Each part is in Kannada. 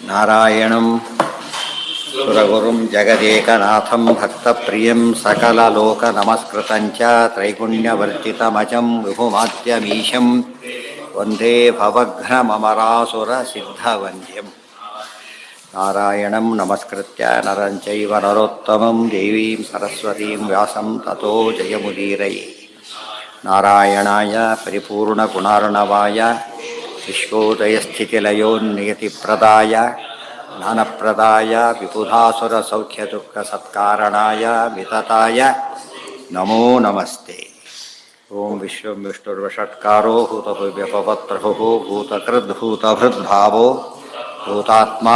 ನಾರಾಯಣಂ ಸುರಗುರುಂ ಜಗದೇಕನಾಥಂ ಭಕ್ತಪ್ರಿಯಂ ಸಕಲಲೋಕನಮಸ್ಕೃತಂಚ ತ್ರೈಗುಣ್ಯವರ್ಜಿತಮಜಂ ವಿಭುಮಾದ್ಯಮೀಶಂ ವಂದೇ ಭವಘ್ನಮರಾಸುರಸಿದ್ಧವಂದ್ಯಂ. ನಾರಾಯಣಂ ನಮಸ್ಕೃತ್ಯ ನರಂ ಚೈವ ನರೋತ್ತಮಂ ದೇವೀಂ ಸರಸ್ವತೀಂ ವ್ಯಾಸಂ ತತೋ ಜಯಮುದೀರಯೇ. ನಾರಾಯಣಾಯ ಪರಿಪೂರ್ಣಗುಣಾರ್ಣವಾಯ ವಿಶ್ವೋದಯಸ್ಥಿತಿಲಯೋನ್ನಿಯತಿಪ್ರದಾಯ ಜ್ಞಾನಪ್ರದಾಯ ವಿಬುಧಾಸುರಸೌಖ್ಯದುಃಖಸತ್ಕಾರಣಾಯ ವಿತತಾಯ ನಮೋ ನಮಸ್ತೆ. ಓಂ ವಿಶ್ವಂ ವಿಷ್ಣುರ್ವಷಟ್ಕಾರೋ ಭೂತಭವ್ಯಪವತ್ಪ್ರಭುಃ ಭೂತಕೃದ್ಭೂತಭೃದ್ಭಾವೋ ಭೂತಾತ್ಮ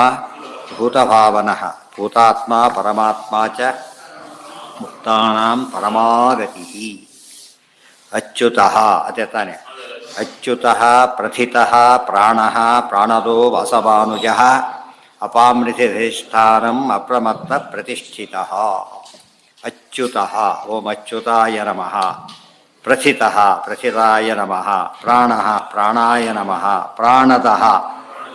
ಭೂತಭಾವನಃ ಭೂತಾತ್ಮ ಪರಮಾತ್ಮ ಚ ಮುಕ್ತಾನಾಂ ಪರಮಾಗತಿಃ. ಅಚ್ಯುತಃ ಅದೇ ತಾನೆ. ಅಚ್ಯುತಃ ಪ್ರಥಿತಃ ಪ್ರಾಣಃ ಪ್ರಾಣದೋ ವಾಸವಾನುಜಃ ಅಪಾಮೃತಿಧಿಷ್ಠಾನಂ ಅಪ್ರಮತ್ತ ಪ್ರತಿಷ್ಠಿತಃ. ಅಚ್ಯುತಃ ಓಂ ಅಚ್ಯುತಾಯ ನಮಃ. ಪ್ರಥಿತಃ ಪ್ರಥಿತಾಯ ನಮಃ. ಪ್ರಾಣಃ ಪ್ರಾಣಾಯ ನಮಃ. ಪ್ರಾಣದಃ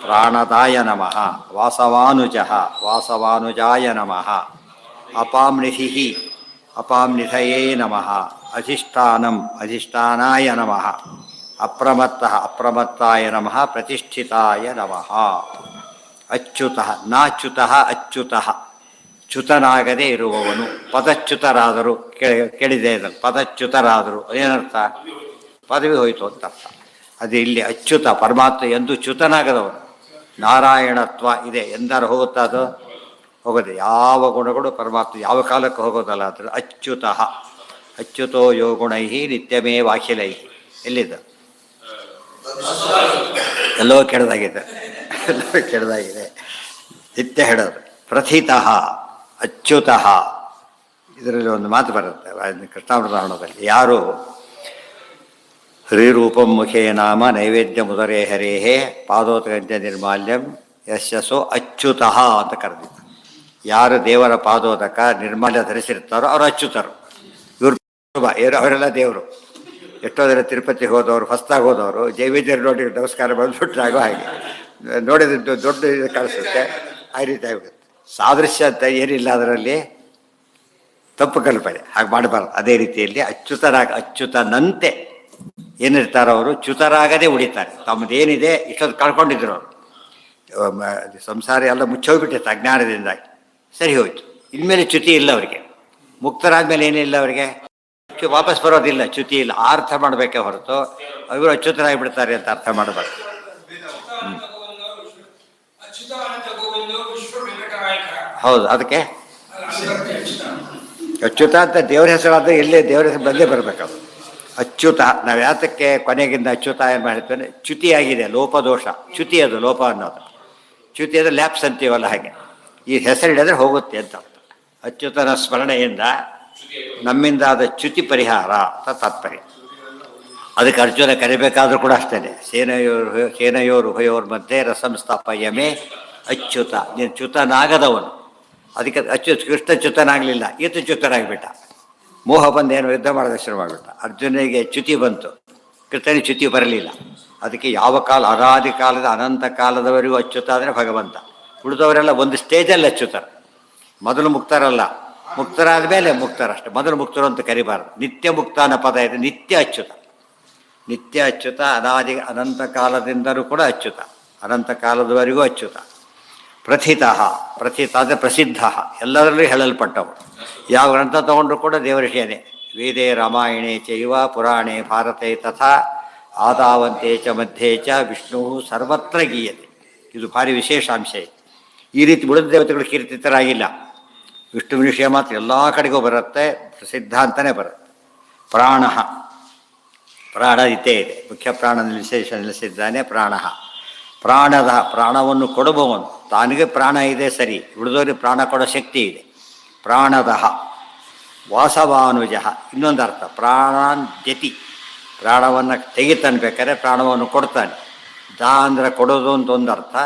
ಪ್ರಾಣದಾಯ ನಮಃ. ವಾಸವಾನುಜಃ ವಾಸವಾನುಜಾಯ ನಮಃ. ಅಪಾಮ್ನಿಧಿಃ ಅಪಾಮ್ನಿಧಯೇ ನಮಃ. ಅಧಿಷ್ಠಾನಂ ಅಧಿಷ್ಠಾನಾಯ ನಮಃ. ಅಪ್ರಮತ್ತಃ ಅಪ್ರಮತ್ತಾಯ ನಮಃ. ಪ್ರತಿಷ್ಠಿತಾಯ ನಮಃ. ಅಚ್ಯುತಃ ನಾಚ್ಯುತಃ ಅಚ್ಯುತಃ ಚ್ಯುತನಾಗದೇ ಇರುವವನು. ಪದಚ್ಯುತರಾದರು ಕೇಳಿದೆ ಇದನ್ನು. ಪದಚ್ಯುತರಾದರು ಏನರ್ಥ? ಪದವಿ ಹೋಯಿತು ಅಂತ ಅರ್ಥ. ಅದು ಇಲ್ಲಿ ಅಚ್ಯುತ ಪರಮಾತ್ಮ ಎಂದು ಚ್ಯುತನಾಗದವನು. ನಾರಾಯಣತ್ವ ಇದೆ ಎಂದಾರು ಹೋಗುತ್ತಾ? ಅದು ಹೋಗೋದು. ಯಾವ ಗುಣಗಳು ಪರಮಾತ್ಮ ಯಾವ ಕಾಲಕ್ಕೆ ಹೋಗೋದಲ್ಲ. ಅದ್ರ ಅಚ್ಯುತಃ ಅಚ್ಯುತೋ ಯೋ ಗುಣೈ ನಿತ್ಯಮೇ ವಾಖಿಲೈ. ಎಲ್ಲಿದೆ? ಎಲ್ಲೋ ಕೆಡದಾಗಿದೆ, ಎಲ್ಲೋ ಕೆಡದಾಗಿದೆ. ನಿತ್ಯ ಹೇಳೋದು. ಪ್ರಥಿತಃ ಅಚ್ಯುತಃ. ಇದರಲ್ಲಿ ಒಂದು ಮಾತು ಬರುತ್ತೆ ಕೃಷ್ಣಾವತಾರಣದಲ್ಲಿ. ಯಾರು ಹರಿರೂಪಂ ಮುಖೇ ನಾಮ ನೈವೇದ್ಯ ಮುದರೇ ಹರೇಹೇ ಪಾದೋತ್ಕಂಚ ನಿರ್ಮಾಲ್ಯಂ ಯಶಸ್ಸೋ ಅಚ್ಯುತಃ ಅಂತ ಕರೆದಿದ್ದ. ಯಾರು ದೇವರ ಪಾದೋದಕ ನಿರ್ಮಾಲ್ಯ ಧರಿಸಿರ್ತಾರೋ ಅವರು ಅಚ್ಯುತರು. ಇವರು ಅವರೆಲ್ಲ ದೇವರು. ಎಷ್ಟೋ ಜನ ತಿರುಪತಿಗೆ ಹೋದವರು, ಹೊಸ್ದಾಗಿ ಹೋದವರು ಜೈವಿದ್ಯರು ನೋಡಿ ನಮಸ್ಕಾರ ಬಂದುಬಿಟ್ರಾಗೋ ಹಾಗೆ ನೋಡಿದ್ದು ದೊಡ್ಡ ಇದು ಕಾಣಿಸುತ್ತೆ. ಆ ರೀತಿ ಆಗುತ್ತೆ. ಸಾದೃಶ್ಯ ಅಂತ ಏನಿಲ್ಲ ಅದರಲ್ಲಿ, ತಪ್ಪು ಕಲ್ಪನೆ. ಹಾಗೆ ಮಾಡಬಾರ್ದು. ಅದೇ ರೀತಿಯಲ್ಲಿ ಅಚ್ಯುತನಂತೆ ಏನಿರ್ತಾರೋ ಅವರು ಚ್ಯುತರಾಗದೆ ಉಳಿತಾರೆ. ತಮ್ಮದೇನಿದೆ ಇಷ್ಟೊಂದು ಕಳ್ಕೊಂಡಿದ್ರು ಅವರು. ಸಂಸಾರ ಎಲ್ಲ ಮುಚ್ಚೋಗ್ಬಿಟ್ಟಿತ್ತು ಅಜ್ಞಾನದಿಂದಾಗಿ. ಸರಿ ಹೋಯ್ತು. ಇನ್ಮೇಲೆ ಚ್ಯುತಿ ಇಲ್ಲ ಅವರಿಗೆ. ಮುಕ್ತರಾದ್ಮೇಲೆ ಏನಿಲ್ಲ ಅವರಿಗೆ, ವಾಪಸ್ ಬರೋದಿಲ್ಲ. ಚ್ಯುತಿ ಇಲ್ಲ. ಅರ್ಥ ಮಾಡಬೇಕೇ ಹೊರತು ಅವರು ಅಚ್ಯುತರಾಗಿಬಿಡ್ತಾರೆ ಅಂತ ಅರ್ಥ ಮಾಡಬಾರ್ದು. ಹೌದು. ಅದಕ್ಕೆ ಅಚ್ಯುತ ಅಂತ ದೇವ್ರ ಹೆಸರಾದ ಎಲ್ಲೇ ದೇವ್ರ ಹೆಸರು ಬಂದೇ ಬರಬೇಕದು. ಅಚ್ಯುತ ನಾವು ಯಾತಕ್ಕೆ ಕೊನೆಗಿಂದ ಅಚ್ಯುತ ಏನು ಮಾಡಿರ್ತೇನೆ? ಚ್ಯುತಿಯಾಗಿದೆ, ಲೋಪದೋಷ. ಚ್ಯುತಿ ಅದು ಲೋಪ ಅನ್ನೋದು. ಚ್ಯುತಿ ಅಂದರೆ ಲ್ಯಾಪ್ಸ್ ಅಂತೀವಲ್ಲ ಹಾಗೆ. ಈ ಹೆಸರು ಹಿಡಿದ್ರೆ ಹೋಗುತ್ತೆ ಅಂತ ಅರ್ಥ. ಅಚ್ಯುತನ ಸ್ಮರಣೆಯಿಂದ ನಮ್ಮಿಂದ ಆದ ಚ್ಯುತಿ ಪರಿಹಾರ ಅಂತ ತಾತ್ಪರ್ಯ. ಅದಕ್ಕೆ ಅರ್ಜುನ ಕರಿಬೇಕಾದ್ರೂ ಕೂಡ ಅಷ್ಟೇ. ಸೇನೆಯೋರು ಉಭಯೋರ ಮಧ್ಯೆ ರಸಂಸ್ಥಾಪಯಮೇ ಅಚ್ಯುತ. ನೀನು ಚ್ಯುತನಾಗದವನು. ಅದಕ್ಕೆ ಕೃಷ್ಣ ಚ್ಯುತನಾಗಲಿಲ್ಲ, ಈತ ಚ್ಯುತನಾಗಿಬಿಟ್ಟ. ಮೋಹ ಬಂದೇನು ಯುದ್ಧ ಮಾಡೋದಕ್ಕೆ ಶುರು ಮಾಡಿಬಿಟ್ಟ. ಅರ್ಜುನಿಗೆ ಚ್ಯುತಿ ಬಂತು, ಕೃಷ್ಣನಿಗೆ ಚ್ಯುತಿ ಬರಲಿಲ್ಲ. ಅದಕ್ಕೆ ಯಾವ ಕಾಲ, ಅನಾದಿ ಕಾಲದ ಅನಂತ ಕಾಲದವರೆಗೂ ಅಚ್ಯುತ ಅಂದರೆ ಭಗವಂತ. ಉಳಿದವರೆಲ್ಲ ಒಂದು ಸ್ಟೇಜಲ್ಲಿ ಅಚ್ಯುತರು. ಮೊದಲು ಮುಕ್ತರಲ್ಲ, ಮುಕ್ತರಾದ ಮೇಲೆ ಮುಕ್ತರಷ್ಟೆ. ಮೊದಲು ಮುಕ್ತರು ಅಂತ ಕರಿಬಾರದು. ನಿತ್ಯ ಮುಕ್ತ ಅನ್ನೋ ಪದ ಇದೆ. ನಿತ್ಯ ಅಚ್ಯುತ, ನಿತ್ಯ ಅಚ್ಯುತ. ಅನಾದಿ ಅನಂತ ಕಾಲದಿಂದಲೂ ಕೂಡ ಅಚ್ಯುತ, ಅನಂತ ಕಾಲದವರೆಗೂ ಅಚ್ಯುತ. ಪ್ರಥಿತಃ ಪ್ರಥಿತ ಅಂದರೆ ಪ್ರಸಿದ್ಧ, ಎಲ್ಲದರಲ್ಲೂ ಹೇಳಲ್ಪಟ್ಟವು. ಯಾವ ಗ್ರಂಥ ತಗೊಂಡ್ರು ಕೂಡ ದೇವರ ವಿಷಯನೇ. ವೇದೇ ರಾಮಾಯಣೇ ಚೈವ ಪುರಾಣೇ ಭಾರತೆ ತಥಾ ಆದಾವಂತೆ ಚ ಮಧ್ಯೆ ಚ ವಿಷ್ಣು ಸರ್ವತ್ರ ಗೀಯತೆ. ಇದು ಭಾರಿ ವಿಶೇಷಾಂಶ ಇದೆ. ಈ ರೀತಿ ಉಳಿದ ದೇವತೆಗಳು ಕೀರ್ತಿತರಾಗಿಲ್ಲ. ವಿಷ್ಣು ವಿಷಯ ಮಾತ್ರ ಎಲ್ಲ ಕಡೆಗೂ ಬರುತ್ತೆ, ಪ್ರಸಿದ್ಧ ಅಂತಲೇ ಬರುತ್ತೆ. ಪ್ರಾಣ ಪ್ರಾಣ ಇದ್ದೇ ಇದೆ. ಮುಖ್ಯ ಪ್ರಾಣ ವಿಶೇಷ ನಿಲ್ಲಿಸಿದ್ದಾನೆ ಪ್ರಾಣ. ಪ್ರಾಣದ ಪ್ರಾಣವನ್ನು ಕೊಡುವವನು. ತಾನಿಗೆ ಪ್ರಾಣ ಇದೆ ಸರಿ, ಉಳಿದವರಿಗೆ ಪ್ರಾಣ ಕೊಡೋ ಶಕ್ತಿ ಇದೆ. ಪ್ರಾಣದಃ ವಾಸವಾನುಜ. ಇನ್ನೊಂದು ಅರ್ಥ ಪ್ರಾಣಾನ್ ಜತಿ. ಪ್ರಾಣವನ್ನು ತೆಗಿತಾನೆ, ಬೇಕಾದ್ರೆ ಪ್ರಾಣವನ್ನು ಕೊಡ್ತಾನೆ. ದಾ ಅಂದರೆ ಕೊಡೋದು ಅಂತ ಒಂದು ಅರ್ಥ,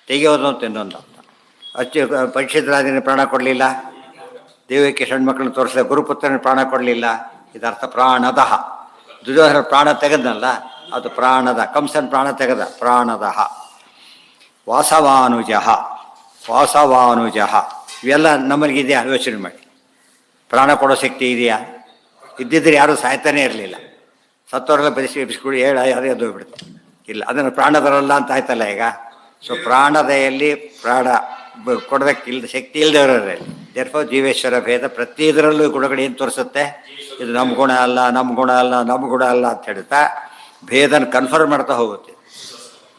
ತೆಗೆಯೋದು ಅಂತ ಇನ್ನೊಂದು ಅರ್ಥ. ಪರೀಕ್ಷಿತರಾಜನ ಪ್ರಾಣ ಕೊಡಲಿಲ್ಲ, ದೇವಕ್ಕೆ ಹೆಣ್ಮಕ್ಳನ್ನ ತೋರಿಸಿದ ಗುರುಪುತ್ರನ ಪ್ರಾಣ ಕೊಡಲಿಲ್ಲ. ಇದರ್ಥ ಪ್ರಾಣದಃ. ದುರ್ಯೋಧನ ಪ್ರಾಣ ತೆಗೆದನಲ್ಲ, ಅದು ಪ್ರಾಣದ. ಕಂಸನ ಪ್ರಾಣ ತೆಗೆದ ಪ್ರಾಣದಃ. ವಾಸವಾನುಜ ವಾಸವಾನುಜ ಇವೆಲ್ಲ ನಮಗಿದೆಯಾ ಯೋಚನೆ ಮಾಡಿ. ಪ್ರಾಣ ಕೊಡೋ ಶಕ್ತಿ ಇದೆಯಾ? ಇದ್ದಿದ್ರೆ ಯಾರೂ ಸಾಯ್ತಾನೇ ಇರಲಿಲ್ಲ. ಸತ್ತವರೆಲ್ಲ ಬಿಸ್ಕೊಂಡು ಯಾರೇ ಅದು ಬಿಡುತ್ತೆ. ಇಲ್ಲ, ಅದನ್ನು ಪ್ರಾಣದರಲ್ಲ ಅಂತ ಆಯ್ತಲ್ಲ ಈಗ. ಸೊ ಪ್ರಾಣದೆಯಲ್ಲಿ ಪ್ರಾಣ ಕೊಡೋದಕ್ಕಿಲ್ಲ, ಶಕ್ತಿ ಇಲ್ಲದವರಲ್ಲಿ ದೇರ್ಫೋರ್ ಜೀವೇಶ್ವರ ಭೇದ ಪ್ರತಿ ಇದರಲ್ಲೂ ಗುಣಗಳು ಏನು ತೋರಿಸುತ್ತೆ? ಇದು ನಮ್ಮ ಗುಣ ಅಲ್ಲ, ನಮ್ಮ ಗುಣ ಅಲ್ಲ, ನಮ್ಮ ಗುಣ ಅಲ್ಲ ಅಂತ ಹೇಳ್ತಾ ಭೇದನ ಕನ್ಫರ್ಮ್ ಮಾಡ್ತಾ ಹೋಗುತ್ತೆ.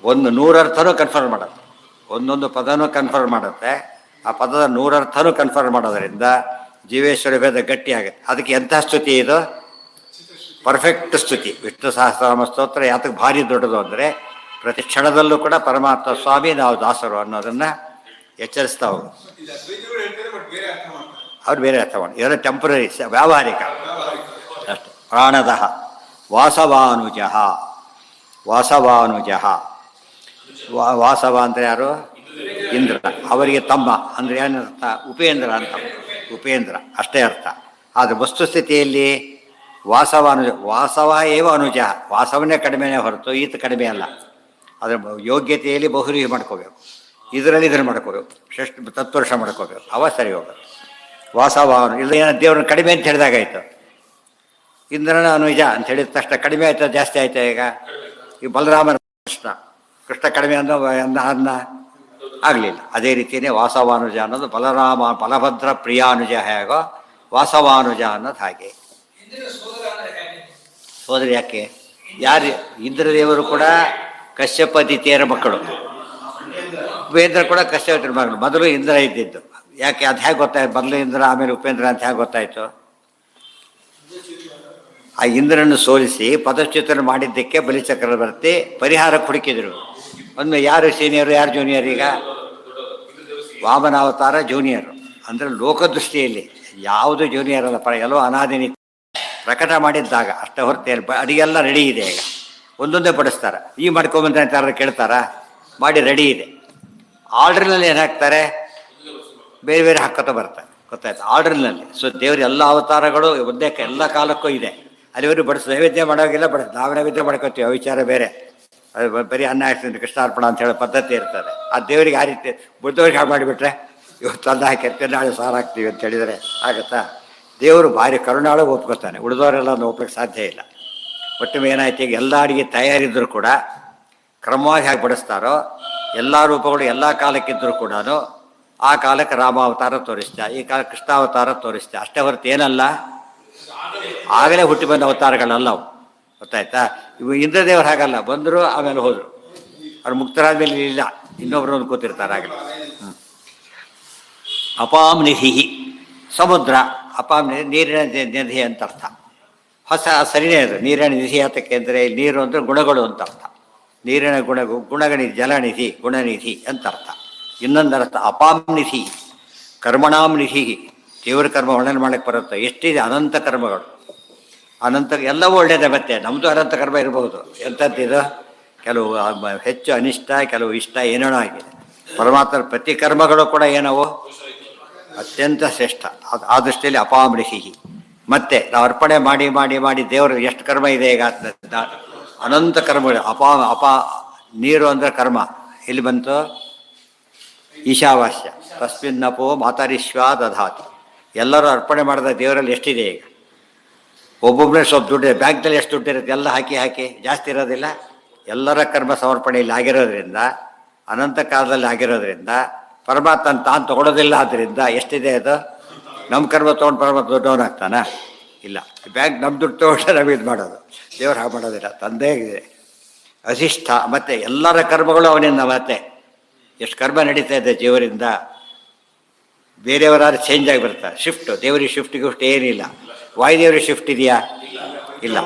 ಒಂದು ನೂರರ್ಥನೂ ಕನ್ಫರ್ಮ್ ಮಾಡುತ್ತೆ, ಒಂದೊಂದು ಪದನೂ ಕನ್ಫರ್ಮ್ ಮಾಡುತ್ತೆ. ಆ ಪದದ ನೂರರ್ಥನೂ ಕನ್ಫರ್ಮ್ ಮಾಡೋದರಿಂದ ಜೀವೇಶ್ವರ ಭೇದ ಗಟ್ಟಿ ಆಗುತ್ತೆ. ಅದಕ್ಕೆ ಎಂಥ ಸ್ತುತಿ ಇದು? ಪರ್ಫೆಕ್ಟ್ ಸ್ತುತಿ. ವಿಷ್ಣು ಸಹಸ್ರನಾಮ ಸ್ತೋತ್ರ ಯಾತಕ್ಕೆ ಭಾರಿ ದೊಡ್ಡದು ಅಂದರೆ ಪ್ರತಿ ಕ್ಷಣದಲ್ಲೂ ಕೂಡ ಪರಮಾತ್ಮ ಸ್ವಾಮಿ ನಾವು ದಾಸರು ಅನ್ನೋದನ್ನು ಎಚ್ಚರಿಸ್ತಾ ಹೋಗೋದು. ಅವ್ರು ಬೇರೆ ಅರ್ಥ ಮಾಡಿ, ಇದೆಲ್ಲ ಟೆಂಪ್ರರಿ, ವ್ಯಾವಹಾರಿಕ ಅಷ್ಟೆ. ಪ್ರಾಣದಃ ವಾಸವಾನುಜ ವಾಸವಾನುಜ ವಾಸವ ಅಂದರೆ ಯಾರು? ಇಂದ್ರ. ಅವರಿಗೆ ತಮ್ಮ ಅಂದರೆ ಏನರ್ಥ? ಉಪೇಂದ್ರ ಅಂತ. ಉಪೇಂದ್ರ ಅಷ್ಟೇ ಅರ್ಥ. ಆದರೆ ವಸ್ತುಸ್ಥಿತಿಯಲ್ಲಿ ವಾಸವಾನುಜ, ವಾಸವ ಏವ ಅನುಜ, ವಾಸವನ್ನೇ ಕಡಿಮೆನೇ ಹೊರತು ಈತ ಕಡಿಮೆ ಅಲ್ಲ. ಅದರ ಯೋಗ್ಯತೆಯಲ್ಲಿ ಬಹುರಿಗೆ ಮಾಡ್ಕೋಬೇಕು, ಇದರಲ್ಲಿ ಇದನ್ನು ಮಾಡ್ಕೋಬೇಕು, ಷಷ್ಠ ತತ್ವರ್ಷ ಮಾಡ್ಕೋಬೇಕು, ಅವ ಸರಿ ಹೋಗೋದು. ವಾಸವಾನು ಇಲ್ಲ, ಏನೋ ದೇವ್ರನ್ನ ಕಡಿಮೆ ಅಂತ ಹೇಳಿದಾಗಾಯ್ತು. ಇಂದ್ರನ ಅನುಜ ಅಂತ ಹೇಳಿದ ತಕ್ಷಣ ಕಡಿಮೆ ಆಯ್ತಾ ಜಾಸ್ತಿ ಆಯ್ತಾ? ಈಗ ಬಲರಾಮನ ಕೃಷ್ಣ, ಕೃಷ್ಣ ಕಡಿಮೆ ಅನ್ನ ಆಗಲಿಲ್ಲ. ಅದೇ ರೀತಿಯೇ ವಾಸವಾನುಜ ಅನ್ನೋದು ಬಲರಾಮ ಬಲಭದ್ರ ಪ್ರಿಯಾನುಜ ಹೇಗೋ ವಾಸವಾನುಜ ಅನ್ನೋದು ಹಾಗೆ. ಸೋದರಿ ಯಾಕೆ? ಯಾರು? ಇಂದ್ರದೇವರು ಕೂಡ ಕಶ್ಯಪತಿಯರ ಮಕ್ಕಳು, ಉಪೇಂದ್ರ ಕೂಡ ಕಶ್ಯಪತಿಯರ ಮಕ್ಕಳು. ಮೊದಲು ಇಂದ್ರ ಇದ್ದಿದ್ದು ಯಾಕೆ? ಅದು ಹೇಗೆ ಗೊತ್ತಾಯ್ತು? ಮೊದಲು ಇಂದ್ರ ಆಮೇಲೆ ಉಪೇಂದ್ರ ಅಂತ ಹೇಗೆ ಗೊತ್ತಾಯಿತು? ಆ ಇಂದ್ರನ್ನು ಸೋಲಿಸಿ ಪದಚ್ಯುತನ ಮಾಡಿದ್ದಕ್ಕೆ ಬಲಿಚಕ್ರವರ್ತಿ ಪರಿಹಾರಕ್ಕೆ ಹುಡುಕಿದ್ರು. ಒಂದು ಯಾರು ಸೀನಿಯರು ಯಾರು ಜೂನಿಯರ್? ಈಗ ವಾಮನಾವತಾರ ಜೂನಿಯರು ಅಂದರೆ ಲೋಕದೃಷ್ಟಿಯಲ್ಲಿ ಯಾವುದು ಜೂನಿಯರ್ ಅಲ್ಲ, ಎಲ್ಲೋ ಅನಾದಿನಿ ಪ್ರಕಟ ಮಾಡಿದ್ದಾಗ ಅಷ್ಟೇ ಹೊರತು ಅಡಿಗೆಲ್ಲ ರೆಡಿ ಇದೆ. ಈಗ ಒಂದೊಂದೇ ಬಡಿಸ್ತಾರೆ. ಈ ಮಾಡ್ಕೊಂಬಂದ್ರೆ ಅಂತ ಕೇಳ್ತಾರಾ? ಮಾಡಿ ರೆಡಿ ಇದೆ. ಆರ್ಡ್ರಿನಲ್ಲಿ ಏನು ಹಾಕ್ತಾರೆ? ಬೇರೆ ಬೇರೆ ಹಾಕೋತ ಬರ್ತಾರೆ, ಗೊತ್ತಾಯ್ತು? ಆರ್ಡ್ರಿನಲ್ಲಿ. ಸೊ ದೇವ್ರ ಎಲ್ಲ ಅವತಾರಗಳು ಒಂದೇ ಎಲ್ಲ ಕಾಲಕ್ಕೂ ಇದೆ. ಅಲ್ಲಿವರೆಗೂ ಬಡಿಸ್ ನೈವೇದ್ಯ ಮಾಡೋಗಿಲ್ಲ, ನಾವು ನೈವೇದ್ಯ ಮಾಡ್ಕೋತೀವಿ, ವಿಚಾರ ಬೇರೆ. ಅದು ಬರೀ ಅನ್ನ ಹಾಕ್ತೀನಿ ಕೃಷ್ಣಾರ್ಪಣ ಅಂತ ಹೇಳೋ ಪದ್ಧತಿ ಇರ್ತದೆ. ಆ ದೇವರಿಗೆ ಆ ರೀತಿ ಬುದ್ಧವ್ರಿಗೆ ಹಾಳು ಮಾಡಿಬಿಟ್ರೆ ಇವತ್ತು ಅನ್ನ ಹಾಕಿರ್ತೀವಿ, ನಾಳೆ ಸಾರು ಹಾಕ್ತೀವಿ ಅಂತ ಹೇಳಿದರೆ ಆಗುತ್ತಾ? ದೇವರು ಭಾರಿ ಕರುಣಾಳು ಒಪ್ಕೋತಾನೆ, ಉಳಿದವರೆಲ್ಲ ಒಪ್ಪಲಿಕ್ಕೆ ಸಾಧ್ಯ ಇಲ್ಲ. ಒಟ್ಟು ಏನಾಯ್ತು? ಈಗ ಎಲ್ಲ ಅಡಿಗೆ ತಯಾರಿದ್ದರೂ ಕೂಡ ಕ್ರಮವಾಗಿ ಹಾಕಿ ಬಡಿಸ್ತಾರೋ, ಎಲ್ಲ ರೂಪಗಳು ಎಲ್ಲ ಕಾಲಕ್ಕಿದ್ದರೂ ಕೂಡ ಆ ಕಾಲಕ್ಕೆ ರಾಮಾವತಾರ ತೋರಿಸ್ತಾ, ಈ ಕಾಲ ಕೃಷ್ಣಾವತಾರ ತೋರಿಸ್ತಾ, ಅಷ್ಟೇ ಹೊರತು ಏನಲ್ಲ ಆಗಲೇ ಹುಟ್ಟಿ ಬಂದ ಅವತಾರಗಳಲ್ಲ ಅವು, ಗೊತ್ತಾಯ್ತಾ? ಇವು ಇಂದ್ರದೇವರು ಹಾಗಲ್ಲ, ಬಂದರು ಆಮೇಲೆ ಹೋದರು. ಅವ್ರು ಮುಕ್ತರಾದ್ಮೇಲೆ ಇಲ್ಲ, ಇನ್ನೊಬ್ರೊಂದು ಕೂತಿರ್ತಾರೆ ಆಗಲೇ. ಅಪಾಂ ನಿಧಿ ಸಮುದ್ರ, ಅಪಾಂ ನೀರಿನ ನಿಧಿ ಅಂತ ಅರ್ಥ. ಹೊಸ ಸರಿನೇ ಅದು. ನೀರಿನ ನಿಧಿ ಯಾತಕ್ಕೆ ಅಂದರೆ ನೀರು ಅಂದರೆ ಗುಣಗಳು ಅಂತ ಅರ್ಥ. ನೀರಿನ ಗುಣಗಣಿ ಜಲನಿಧಿ ಗುಣನಿಧಿ ಅಂತ ಅರ್ಥ. ಇನ್ನೊಂದು ಅರ್ಥ ಅಪಾಂ ನಿಧಿ ಕರ್ಮಣಾಂ ನಿಧಿ. ದೇವರ ಕರ್ಮ ವರ್ಣನೆ ಮಾಡಕ್ಕೆ ಬರುತ್ತೆ. ಎಷ್ಟಿದೆ ಅನಂತ ಕರ್ಮಗಳು, ಅನಂತ ಎಲ್ಲವೂ ಒಳ್ಳೆಯದೇ. ಮತ್ತೆ ನಮ್ಮದು ಅನಂತ ಕರ್ಮ ಇರಬಹುದು. ಎಂಥದ್ದಿದು? ಕೆಲವು ಹೆಚ್ಚು ಅನಿಷ್ಟ, ಕೆಲವು ಇಷ್ಟ, ಏನೇನೋ ಆಗಿದೆ. ಪರಮಾತ್ಮರ ಪ್ರತಿ ಕರ್ಮಗಳು ಕೂಡ ಏನವು? ಅತ್ಯಂತ ಶ್ರೇಷ್ಠ. ಅದು ಆ ದೃಷ್ಟಿಯಲ್ಲಿ ಅಪಾಮೃಹಿ. ಮತ್ತೆ ನಾವು ಅರ್ಪಣೆ ಮಾಡಿ ಮಾಡಿ ಮಾಡಿ ದೇವರು ಎಷ್ಟು ಕರ್ಮ ಇದೆ ಈಗ? ಅನಂತ ಕರ್ಮಗಳು. ನೀರು ಅಂದರೆ ಕರ್ಮ. ಎಲ್ಲಿ ಬಂತು? ಈಶಾವಾಸ್ಯ ತಸ್ಮಿನ್ನಪೋ ಮಾತರಿಶ್ವ ದಧಾತಿ. ಎಲ್ಲರೂ ಅರ್ಪಣೆ ಮಾಡಿದ ದೇವರಲ್ಲಿ ಎಷ್ಟಿದೆ ಈಗ? ಒಬ್ಬೊಬ್ಬನೇ ಸ್ವಲ್ಪ ದುಡ್ಡು, ಬ್ಯಾಂಕ್ನಲ್ಲಿ ಎಷ್ಟು ದುಡ್ಡು ಇರುತ್ತೆ ಎಲ್ಲ ಹಾಕಿ ಹಾಕಿ, ಜಾಸ್ತಿ ಇರೋದಿಲ್ಲ. ಎಲ್ಲರ ಕರ್ಮ ಸಮರ್ಪಣೆಯಲ್ಲಿ ಆಗಿರೋದ್ರಿಂದ, ಅನಂತ ಕಾಲದಲ್ಲಿ ಆಗಿರೋದ್ರಿಂದ ಪರಮಾತ್ಮ ತಾನು ತೊಗೊಳೋದಿಲ್ಲ. ಆದ್ದರಿಂದ ಎಷ್ಟಿದೆ ಅದು? ನಮ್ಮ ಕರ್ಮ ತೊಗೊಂಡು ಪರಮಾತ್ಮ ದೊಡ್ಡವನಾಗ್ತಾನ? ಇಲ್ಲ. ಬ್ಯಾಂಕ್ ನಮ್ಮ ದುಡ್ಡು ತೊಗೊಂಡ್ರೆ ನಾವು ಇದು ಮಾಡೋದು. ದೇವ್ರು ಹಾಗೆ ಮಾಡೋದಿಲ್ಲ, ತಂದೆ ಇದೆ. ಅಧಿಷ್ಠ ಮತ್ತು ಎಲ್ಲರ ಕರ್ಮಗಳು ಅವನಿಂದ. ಮತ್ತೆ ಎಷ್ಟು ಕರ್ಮ ನಡೀತಾ ಇದೆ ಜೀವರಿಂದ. ಬೇರೆಯವರಾದ್ರು ಚೇಂಜ್ ಆಗಿ ಬರ್ತಾರೆ. ಶಿಫ್ಟು, ದೇವರಿಗೆ ಶಿಫ್ಟ್ ಗಿಫ್ಟ್ ಏನಿಲ್ಲ. ವಾಯುದೇವರಿಗೆ ಶಿಫ್ಟ್ ಇದೆಯಾ? ಇಲ್ಲ,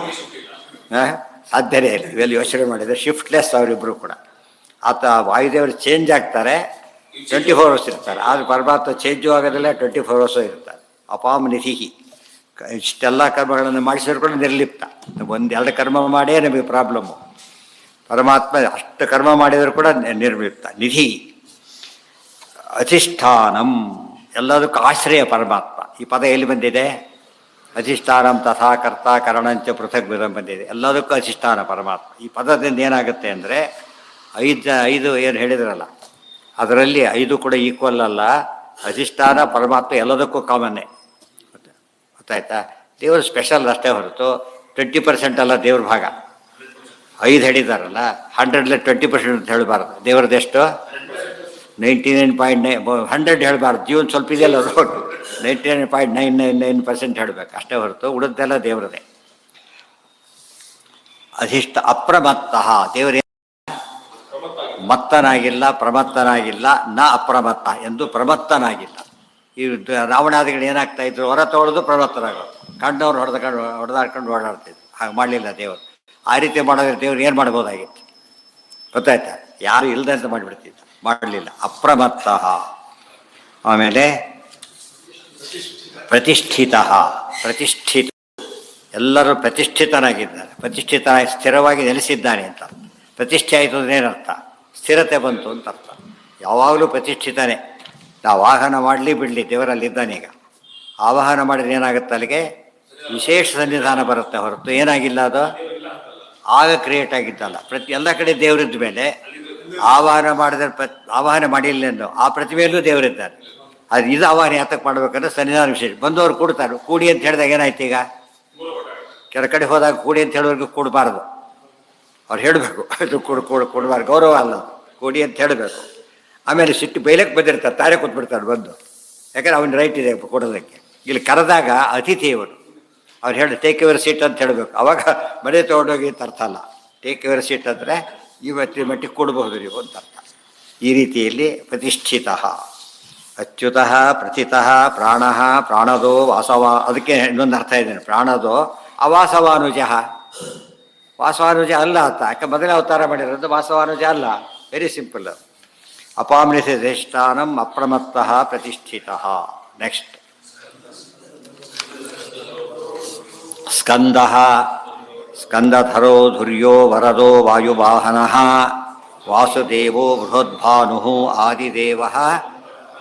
ಸಾಧ್ಯನೇ ಇಲ್ಲ. ಇವೆಲ್ಲ ಯೋಚನೆ ಮಾಡಿದರೆ ಶಿಫ್ಟ್ಲೆಸ್ ಅವರಿಬ್ಬರು ಕೂಡ. ಆತ ವಾಯುದೇವರು ಚೇಂಜ್ ಆಗ್ತಾರೆ, 24 hours ಇರ್ತಾರೆ. ಆದರೆ ಪರಮಾತ್ಮ ಚೇಂಜು ಆಗೋದಿಲ್ಲ, 24 hours ಇರ್ತಾರೆ. ಅಪಾಮ ನಿಧಿ. ಇಷ್ಟೆಲ್ಲ ಕರ್ಮಗಳನ್ನು ಮಾಡಿಸಿದ್ರು ಕೂಡ ನಿರ್ಲಿಪ್ತ. ಒಂದೆರಡು ಕರ್ಮ ಮಾಡೇ ನಮಗೆ ಪ್ರಾಬ್ಲಮ್ಮು. ಪರಮಾತ್ಮ ಅಷ್ಟು ಕರ್ಮ ಮಾಡಿದರೂ ಕೂಡ ನಿರ್ಲಿಪ್ತ. ನಿಧಿ ಅಧಿಷ್ಠಾನಂ, ಎಲ್ಲದಕ್ಕೂ ಆಶ್ರಯ ಪರಮಾತ್ಮ. ಈ ಪದ ಎಲ್ಲಿ ಬಂದಿದೆ? ಅಧಿಷ್ಠಾನಂ ತಥಾ ಕರ್ತ ಕರಣಂಚ ಪೃಥಕ್ ವಿಧಂ ಬಂದಿದೆ. ಎಲ್ಲದಕ್ಕೂ ಅಧಿಷ್ಠಾನ ಪರಮಾತ್ಮ. ಈ ಪದದಿಂದ ಏನಾಗುತ್ತೆ ಅಂದರೆ ಐದು ಏನು ಹೇಳಿದ್ರಲ್ಲ, ಅದರಲ್ಲಿ 5 ಕೂಡ ಈಕ್ವಲ್ ಅಲ್ಲ. ಅಧಿಷ್ಠಾನ ಪರಮಾತ್ಮ ಎಲ್ಲದಕ್ಕೂ ಕಾಮನ್ನೇ. ಗೊತ್ತಾಯ್ತಾ? ದೇವರು ಸ್ಪೆಷಲ್ ಅಷ್ಟೇ ಹೊರತು 20% ಅಲ್ಲ ದೇವ್ರ ಭಾಗ. 5 ಹೇಳಿದಾರಲ್ಲ, 100 20% ಅಂತ ಹೇಳಬಾರ್ದು. ದೇವ್ರದ್ದೆಷ್ಟು? 99.9 100 ಹೇಳಬಾರ್ದು. ಜೀವನ ಸ್ವಲ್ಪ ಇದೆಯಲ್ಲ, 99.999% ಹೇಳಬೇಕು ಅಷ್ಟೇ ಹೊರತು ಉಳಿದೆಲ್ಲ ದೇವರದೇ. ಅಪ್ರಮತ್ತ ದೇವರೇ ಮತ್ತನಾಗಿಲ್ಲ, ಪ್ರಮತ್ತನಾಗಿಲ್ಲ, ನ ಅಪ್ರಮತ್ತ ಎಂದು ಪ್ರಮತ್ತನಾಗಿಲ್ಲ. ಈ ರಾವಣಾದಿಗಳು ಏನಾಗ್ತಾ ಇದ್ರು? ಹೊರ ತೊಗೊಳ್ಳೋದು ಪ್ರಮತ್ತನಾಗೋದು, ಕಂಡವ್ರು ಹೊಡೆದಾಡ್ಕೊಂಡು ಓಡಾಡ್ತಿದ್ರು. ಹಾಗೆ ಮಾಡಲಿಲ್ಲ ದೇವರು. ಆ ರೀತಿ ಮಾಡೋದ್ರೆ ದೇವ್ರು ಏನು ಮಾಡ್ಬೋದಾಗಿತ್ತು? ಗೊತ್ತಾಯ್ತಾ? ಯಾರು ಇಲ್ಲದೆ ಅಂತ ಮಾಡಿಬಿಡ್ತಿದ್ರು, ಮಾಡಲಿಲ್ಲ. ಅಪ್ರಮತ್ತ. ಆಮೇಲೆ ಪ್ರತಿಷ್ಠಿತ. ಪ್ರತಿಷ್ಠಿತ, ಎಲ್ಲರೂ ಪ್ರತಿಷ್ಠಿತನಾಗಿದ್ದಾರೆ. ಪ್ರತಿಷ್ಠಿತನಾಗಿ ಸ್ಥಿರವಾಗಿ ನೆಲೆಸಿದ್ದಾನೆ ಅಂತ. ಪ್ರತಿಷ್ಠೆ ಆಯಿತು ಅಂದ್ರೆ ಏನರ್ಥ? ಸ್ಥಿರತೆ ಬಂತು ಅಂತ ಅರ್ಥ. ಯಾವಾಗಲೂ ಪ್ರತಿಷ್ಠಿತನೇ. ನಾವು ವಾಹನ ಮಾಡಲಿ ಬಿಡಲಿ, ದೇವರಲ್ಲಿದ್ದಾನೆ. ಈಗ ಆವಾಹನ ಮಾಡಿದ್ರೆ ಏನಾಗುತ್ತೆ? ಅಲ್ಲಿಗೆ ವಿಶೇಷ ಸನ್ನಿಧಾನ ಬರುತ್ತೆ ಹೊರತು ಏನಾಗಿಲ್ಲ, ಅದು ಆಗ ಕ್ರಿಯೇಟ್ ಆಗಿದ್ದಲ್ಲ. ಎಲ್ಲ ಕಡೆ ದೇವರಿದ್ದ ಮೇಲೆ ಆವಾಹನ ಮಾಡಿದ್ರೆ ಆವಾಹನ ಮಾಡಿಲ್ಲ ಎಂದು ಆ ಪ್ರತಿಮೆಯಲ್ಲೂ ದೇವರಿದ್ದಾರೆ. ಅದು ಇದು ಆವಾಹನೆ ಯಾತಕ್ಕೆ ಮಾಡ್ಬೇಕಂದ್ರೆ ಸನ್ನಿಧಾನ ವಿಶೇಷ. ಬಂದವರು ಕೂಡ್ತಾರೆ. ಕೂಡಿ ಅಂತ ಹೇಳಿದಾಗ ಏನಾಯ್ತು? ಈಗ ಕೆಲ ಕಡೆ ಹೋದಾಗ ಕೂಡಿ ಅಂತ ಹೇಳೋರ್ಗೂ ಕೂಡಬಾರ್ದು, ಅವ್ರು ಹೇಳಬೇಕು. ಇದು ಕೊಡಬಾರ್ದು, ಗೌರವ ಅಲ್ಲ. ಕೂಡಿ ಅಂತ ಹೇಳಬೇಕು. ಆಮೇಲೆ ಸಿಟ್ಟು ಬೈಲಕ್ಕೆ ಬಂದಿರ್ತಾರೆ, ತಾರೆ ಕೂತ್ಬಿಡ್ತಾರೆ ಬಂದು. ಯಾಕಂದ್ರೆ ಅವನ ರೈಟ್ ಇದೆ ಕೊಡೋದಕ್ಕೆ. ಇಲ್ಲಿ ಕರೆದಾಗ ಅತಿಥಿ ಇವರು, ಅವ್ರು ಹೇಳಿ ಟೇಕ್ ಯುವರ್ ಸೀಟ್ ಅಂತ ಹೇಳಬೇಕು. ಅವಾಗ ಮನೆ ತೊಗೊಂಡೋಗಿ ಅಂತ ಅರ್ಥ ಅಲ್ಲ. ಟೇಕ್ ಯುವರ್ ಸೀಟ್ ಅಂದರೆ ಇವತ್ತಿನ ಮಟ್ಟಿಗೆ ಕೊಡಬಹುದು ನೀವು ಅಂತ ಅರ್ಥ. ಈ ರೀತಿಯಲ್ಲಿ ಪ್ರತಿಷ್ಠಿತ. ಅಚ್ಯುತಃ ಪ್ರಥಿತಃ ಪ್ರಾಣಃ ಪ್ರಾಣದೋ ವಾಸವ. ಅದಕ್ಕೆ ಇನ್ನೊಂದು ಅರ್ಥ ಇದ್ದೇನೆ, ಪ್ರಾಣದೋ ಅವಾಸವಾನುಜ. ವಾಸವಾನುಜ ಅಲ್ಲ ಅಂತ, ಯಾಕೆ ಮೊದಲೇ ಅವತಾರ ಮಾಡಿರೋದು ವಾಸವಾನುಜ ಅಲ್ಲ. Very simple. ಅಪಾಮ್ನಿಸಿ ಶ್ರೇಷ್ಠಾನಂ ಅಪ್ರಮತ್ತ ಪ್ರತಿಷ್ಠಿತ. ನೆಕ್ಸ್ಟ್ ಸ್ಕಂದ. ಸ್ಕಂದಧರೋ ಧುರ್ಯೋ ವರದೋ ವಾಯುವಾಹನ ವಾಸುದೇವೋ ಬೃಹದ್ಭಾನು ಆದಿದೇವ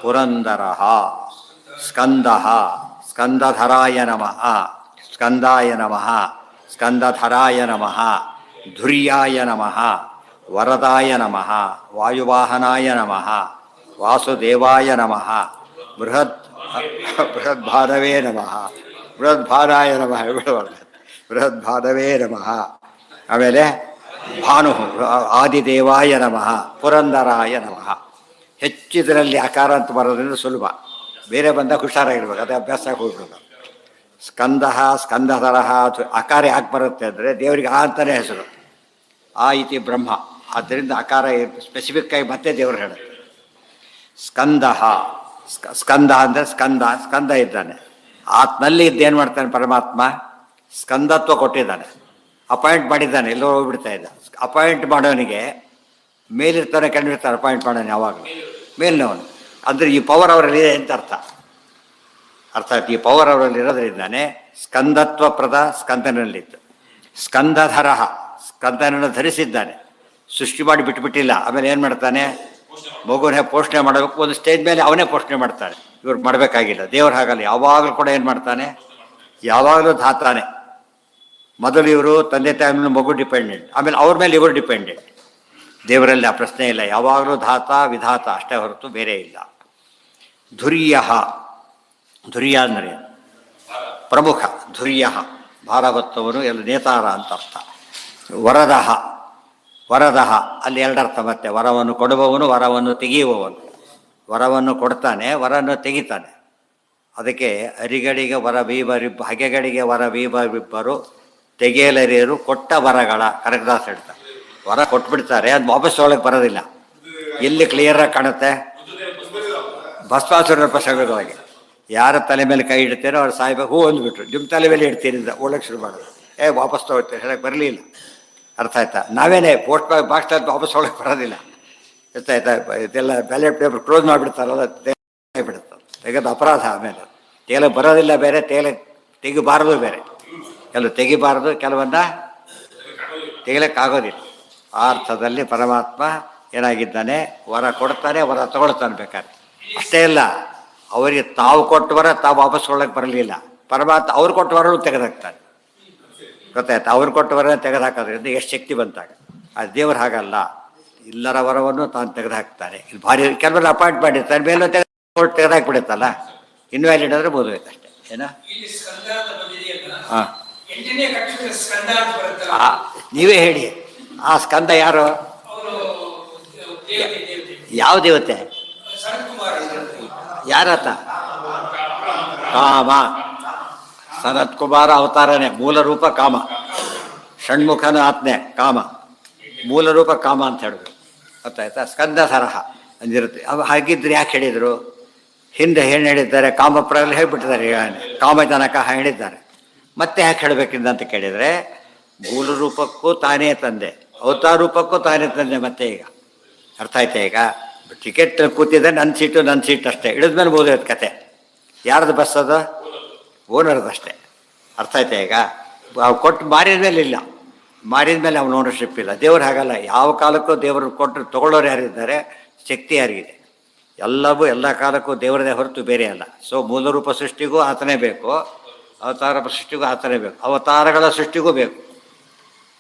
ಪುರಂದರ. ಸ್ಕಂದ. ಸ್ಕಂದಧರಾಯ ನಮಃ. ಸ್ಕಂದಾಯ ನಮಃ. ಸ್ಕಂದಧರಾಯ ನಮಃ. ಧುರ್ಯಾಯ ನಮಃ. ವರದಾಯ ನಮಃ. ವಾಯುವಾಹನಾಯ ನಮಃ. ವಾಸುದೇವಾಯ ನಮಃ. ಬೃಹದ್ಭಾನವೇ ನಮಃ. ಬೃಹದ್ಭಾನಾಯ ನಮಃ. ಬೃಹದ್ಭಾನವೇ ನಮಃ. ಆಮೇಲೆ ಭಾನು ಆದಿದೇವಾಯ ನಮಃ. ಪುರಂದರಾಯ ನಮಃ. ಹೆಚ್ಚಿದರಲ್ಲಿ ಆಕಾರ ಅಂತ ಬರೋದ್ರಿಂದ ಸುಲಭ. ಬೇರೆ ಬಂದಾಗ ಹುಷಾರಾಗಿರ್ಬೇಕು, ಅದೇ ಅಭ್ಯಾಸ ಹೋಗ್ಬಿಡೋದು. ಸ್ಕಂದ ಸ್ಕಂದಧರ. ಆಕಾರ ಯಾಕೆ ಬರುತ್ತೆ ಅಂದರೆ ದೇವರಿಗೆ ಆ ಅಂತಲೇ ಹೆಸರು. ಆ ಇತಿ ಬ್ರಹ್ಮ. ಆದ್ದರಿಂದ ಆಕಾರ ಸ್ಪೆಸಿಫಿಕ್ ಆಗಿ ಮತ್ತೆ ದೇವರು ಹೇಳುತ್ತೆ. ಸ್ಕಂದ. ಸ್ಕಂದ ಅಂದರೆ ಸ್ಕಂದ ಇದ್ದಾನೆ. ಆತ್ನಲ್ಲಿ ಇದ್ದೇನು ಮಾಡ್ತಾನೆ ಪರಮಾತ್ಮ? ಸ್ಕಂದತ್ವ ಕೊಟ್ಟಿದ್ದಾನೆ, ಅಪಾಯಿಂಟ್ ಮಾಡಿದ್ದಾನೆ. ಎಲ್ಲೋ ಹೋಗ್ಬಿಡ್ತಾ ಇದ್ದ. ಅಪಾಯಿಂಟ್ ಮಾಡೋನಿಗೆ ಮೇಲಿರ್ತಾನೆ ಕಂಡಿರ್ತಾನೆ. ಅಪಾಯಿಂಟ್ ಮಾಡೋನು ಯಾವಾಗಲೂ ಮೇಲಿನವನು. ಅಂದರೆ ಈ ಪವರ್ ಅವರಲ್ಲಿದೆ ಅಂತ ಅರ್ಥ. ಅರ್ಥಾತ್ ಈ ಪವರ್ ಅವರಲ್ಲಿ ಇರೋದ್ರಿಂದಾನೆ ಸ್ಕಂದತ್ವಪ್ರದ ಸ್ಕಂದನಲ್ಲಿತ್ತು. ಸ್ಕಂದಧರ, ಸ್ಕಂದನನ್ನು ಧರಿಸಿದ್ದಾನೆ. ಸೃಷ್ಟಿ ಮಾಡಿ ಬಿಟ್ಟುಬಿಟ್ಟಿಲ್ಲ. ಆಮೇಲೆ ಏನು ಮಾಡ್ತಾನೆ? ಮಗುವನ್ನೇ ಪೋಷಣೆ ಮಾಡಬೇಕು. ಒಂದು ಸ್ಟೇಜ್ ಮೇಲೆ ಅವನೇ ಪೋಷಣೆ ಮಾಡ್ತಾನೆ. ಇವ್ರು ಮಾಡಬೇಕಾಗಿಲ್ಲ. ದೇವ್ರು ಹಾಗಲ್ಲ, ಯಾವಾಗಲೂ ಕೂಡ ಏನು ಮಾಡ್ತಾನೆ? ಯಾವಾಗಲೂ ಧಾತಾನೆ. ಮೊದಲು ಇವರು ತಂದೆ ತಾಯಿ ಮೇಲೆ ಮಗು ಡಿಪೆಂಡೆಂಟ್, ಆಮೇಲೆ ಅವ್ರ ಮೇಲೆ ಇವರು ಡಿಪೆಂಡೆಂಟ್. ದೇವರಲ್ಲಿ ಆ ಪ್ರಶ್ನೆ ಇಲ್ಲ. ಯಾವಾಗಲೂ ಧಾತ ವಿಧಾತ ಅಷ್ಟೇ ಹೊರತು ಬೇರೆ ಇಲ್ಲ. ಧುರ್ಯ. ಧುರ್ಯ ಅಂದರೆ ಪ್ರಮುಖ. ಧುರ್ಯ ಭಾರ ಹೊತ್ತವನು, ಎಲ್ಲ ನೇತಾರ ಅಂತ ಅರ್ಥ. ವರದಃ. ವರದಃ ಅಲ್ಲಿ ಎರಡರ್ಥ. ಮತ್ತೆ ವರವನ್ನು ಕೊಡುವವನು, ವರವನ್ನು ತೆಗೆಯುವವನು. ವರವನ್ನು ಕೊಡ್ತಾನೆ, ವರವನ್ನು ತೆಗಿತಾನೆ. ಅದಕ್ಕೆ ಅರಿಗಳಿಗೆ ವರ ಬೀಬರಿಬ್ಬ, ಹಗೆಗಳಿಗೆ ವರ ಬೀಬರಿಬ್ಬರು ತೆಗೆಯಲರಿಯರು ಕೊಟ್ಟ ವರಗಳ. ಕನಕದಾಸ ಹೇಳ್ತಾರೆ. ವರ ಕೊಟ್ಬಿಡ್ತಾರೆ, ಅದು ವಾಪಸ್ ಒಳಗೆ ಬರೋದಿಲ್ಲ. ಎಲ್ಲಿ ಕ್ಲಿಯರಾಗಿ ಕಾಣುತ್ತೆ? ಭಸ್ಮಾಸುರನ ಪ್ರಸಂಗದೊಳಗೆ ಯಾರ ತಲೆ ಮೇಲೆ ಕೈ ಇಡ್ತೇನೋ ಅವ್ರು ಸಾಯ್ಬೇಕು. ಹೂ ಅಂದ್ಬಿಟ್ರು. ನಿಮ್ಮ ತಲೆ ಮೇಲೆ ಇಡ್ತೀನಿ ಅಂತ ಒಳಗೆ ಶುರು ಮಾಡೋದು. ವಾಪಸ್ ತೊಗೊಳ್ತೇನೆ ಹೇಳಕ್ಕೆ ಬರಲಿಲ್ಲ. ಅರ್ಥ ಆಯ್ತಾ? ನಾವೇನೇ ಪೋಸ್ಟ್ ಬಾಕ್ಸ್ ವಾಪಸ್ ಒಳಗೆ ಬರೋದಿಲ್ಲ. ಗೊತ್ತಾಯ್ತಾ? ಇದೆಲ್ಲ ಬ್ಯಾಲೆಟ್ ಪೇಪರ್ ಕ್ಲೋಸ್ ಮಾಡಿಬಿಡ್ತಾರಲ್ಲ, ಬಿಡುತ್ತೆ. ತೆಗೆದು ಅಪರಾಧ. ಆಮೇಲೆ ತೇಲ ಬರೋದಿಲ್ಲ ಬೇರೆ, ತೆಗಿಬಾರದು ಬೇರೆ. ಕೆಲವು ತೆಗಿಬಾರದು, ಕೆಲವನ್ನ ತೆಗಿಲಿಕ್ಕಾಗೋದಿಲ್ಲ. ಆ ಅರ್ಥದಲ್ಲಿ ಪರಮಾತ್ಮ ಏನಾಗಿದ್ದಾನೆ? ವರ ಕೊಡ್ತಾನೆ, ವರ ತಗೊಳ್ತಾನೆ ಬೇಕಾದ್ರೆ. ಅಷ್ಟೇ ಇಲ್ಲ, ಅವರಿಗೆ ತಾವು ಕೊಟ್ಟು ವರ ತಾವು ವಾಪಸ್ ಒಳಗೆ ಬರಲಿಲ್ಲ. ಪರಮಾತ್ಮ ಅವ್ರು ಕೊಟ್ಟು ವರನು ತೆಗೆದಾಕ್ತಾನೆ. ಗೊತ್ತಾಯ್ತು? ಅವ್ರು ಕೊಟ್ಟು ವರ ತೆಗೆದಾಕೋದ್ರಿಂದ ಎಷ್ಟು ಶಕ್ತಿ ಬಂತಾಗ. ಆ ದೇವ್ರು ಹಾಗಲ್ಲ. ಎಲ್ಲರ ವರವನ್ನು ತಾನು ತೆಗೆದುಹಾಕ್ತಾನೆ. ಇಲ್ಲಿ ಭಾರಿ ಕೆಲವರು ಅಪಾಯಿಂಟ್ ಮಾಡಿರ್ತಾರೆ, ಮೇಲೆ ತೆಗೆದುಹಾಕ್ಬಿಡುತ್ತಲ್ಲ, ಇನ್ವ್ಯಾಲಿಡ್ ಆದರೆ ಬೋಧಬೇಕಷ್ಟೇ. ಏನ ಹಾಂ ನೀವೇ ಹೇಳಿ, ಆ ಸ್ಕಂದ ಯಾರು? ಯಾವ ದೇವತೆ? ಯಾರಾತ? ಕಾಮ. ಸನತ್ ಕುಮಾರ ಅವತಾರನೇ, ಮೂಲ ರೂಪ ಕಾಮ. ಷಣ್ಮುಖನ ಆತ್ಮೆ ಕಾಮ, ಮೂಲ ರೂಪ ಕಾಮ ಅಂತ ಹೇಳಿದ್ರು. ಗೊತ್ತಾಯ್ತಾ? ಸ್ಕಂದ ಸರಹ ಅಂದಿರುತ್ತೆ. ಅವು ಹಾಗಿದ್ರೆ ಯಾಕೆ ಹೇಳಿದರು? ಹಿಂದೆ ಏನು ಹೇಳಿದ್ದಾರೆ? ಕಾಮಪ್ರಲ್ಲಿ ಹೇಳಿಬಿಟ್ಟಿದ್ದಾರೆ, ಕಾಮಜನಕ ಹೇಳಿದ್ದಾರೆ. ಮತ್ತೆ ಯಾಕೆ ಹೇಳಬೇಕಿಂದ ಕೇಳಿದರೆ, ಮೂಲ ರೂಪಕ್ಕೂ ತಾನೇ ತಂದೆ, ಅವತಾರ ರೂಪಕ್ಕೂ ತಾನೇ ತಂದೆ. ಮತ್ತೆ ಈಗ ಅರ್ಥ ಆಯ್ತಾ? ಈಗ ಟಿಕೆಟ್ ಕೂತಿದ್ದೆ, ನನ್ನ ಸೀಟ್ ಅಷ್ಟೇ, ಇಳಿದ್ಮೇಲೆ ಬೋಧೋದು ಕತೆ. ಯಾರ್ದು ಬಸ್ ಅದು? ಓನರ್ದಷ್ಟೇ. ಅರ್ಥ ಆಯ್ತಾ? ಈಗ ಕೊಟ್ಟು ಮಾರಿದ ಮೇಲೆ ಇಲ್ಲ, ಮಾರಿದ ಮೇಲೆ ಅವನ ಓನರ್ಶಿಪ್ ಇಲ್ಲ. ದೇವ್ರು ಹಾಗಲ್ಲ, ಯಾವ ಕಾಲಕ್ಕೂ ದೇವರು ಕೊಟ್ಟು ತೊಗೊಳ್ಳೋರು ಯಾರಿದ್ದಾರೆ? ಶಕ್ತಿ ಯಾರಿಗಿದೆ? ಎಲ್ಲವೂ ಎಲ್ಲ ಕಾಲಕ್ಕೂ ದೇವರದೇ ಹೊರತು ಬೇರೆ ಅಲ್ಲ. ಸೊ ಮೂಲರೂಪ ಸೃಷ್ಟಿಗೂ ಆತನೇ ಬೇಕು, ಅವತಾರ ಸೃಷ್ಟಿಗೂ ಆತನೇ ಬೇಕು, ಅವತಾರಗಳ ಸೃಷ್ಟಿಗೂ ಬೇಕು.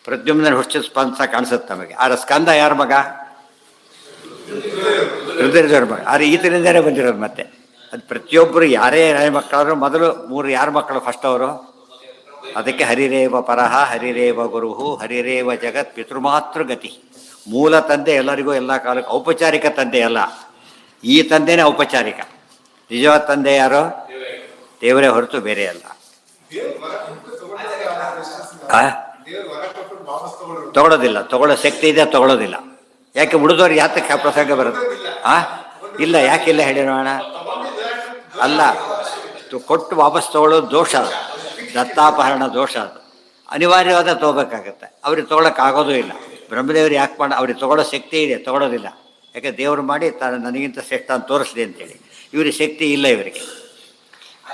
ಪ್ರದ್ಯುಮ್ನ ಹುಚ್ಚ ಸ್ಪಂದ ಕಾಣಿಸುತ್ತೆ ನಮಗೆ. ಆದ್ರೆ ಸ್ಕಂದ ಯಾರ ಮಗ? ರುದ್ರದೇವ್ರ ಮಗ. ಆದರೆ ಈತನಿಂದಲೇ ಬಂದಿರೋದು. ಮತ್ತೆ ಅದು ಪ್ರತಿಯೊಬ್ಬರು ಯಾರೇ ಮಕ್ಕಳಾದರೂ ಮೊದಲು ಮೂರು ಯಾರ ಮಕ್ಕಳು ಫಸ್ಟ್ ಅವರು? ಅದಕ್ಕೆ ಹರಿರೇವ ಪರಹ, ಹರಿರೇವ ಗುರುಹು, ಹರಿರೇವ ಜಗತ್ ಪಿತೃಮಾತೃ ಗತಿ. ಮೂಲ ತಂದೆ ಎಲ್ಲರಿಗೂ ಎಲ್ಲ ಕಾಲಕ್ಕೂ. ಔಪಚಾರಿಕ ತಂದೆ ಅಲ್ಲ, ಈ ತಂದೆನೇ ಔಪಚಾರಿಕ. ನಿಜವಾದ ತಂದೆ ಯಾರು? ದೇವರೇ ಹೊರತು ಬೇರೆ ಅಲ್ಲ. ತಗೊಳ್ಳೋದಿಲ್ಲ, ತಗೊಳ್ಳೋ ಶಕ್ತಿ ಇದೆ, ತಗೊಳ್ಳೋದಿಲ್ಲ. ಯಾಕೆ? ಉಳಿದವ್ರು ಯಾತಕ್ಕೆ ಪ್ರಸಂಗ ಬರುತ್ತೆ? ಇಲ್ಲ, ಯಾಕಿಲ್ಲ ಹೇಳಿ ನೋಡೋಣ. ಅಲ್ಲ, ಕೊಟ್ಟು ವಾಪಸ್ ತಗೊಳ್ಳೋದು ದೋಷ, ಅದು ದತ್ತಾಪಹರಣ ದೋಷ. ಅದು ಅನಿವಾರ್ಯವಾದ ತಗೋಬೇಕಾಗತ್ತೆ. ಅವ್ರಿಗೆ ತೊಗೊಳಕ್ಕಾಗೋದೂ ಇಲ್ಲ. ಬ್ರಹ್ಮದೇವರು ಯಾಕೆ ಅವ್ರಿಗೆ ತೊಗೊಳ್ಳೋ ಶಕ್ತಿ ಇದೆ, ತೊಗೊಳೋದಿಲ್ಲ. ಯಾಕೆ? ದೇವರು ಮಾಡಿ ತಾನು ನನಗಿಂತ ಶ್ರೇಷ್ಠ ಅಂತ ತೋರಿಸ್ಲಿ ಅಂತೇಳಿ. ಇವ್ರಿಗೆ ಶಕ್ತಿ ಇಲ್ಲ ಇವರಿಗೆ.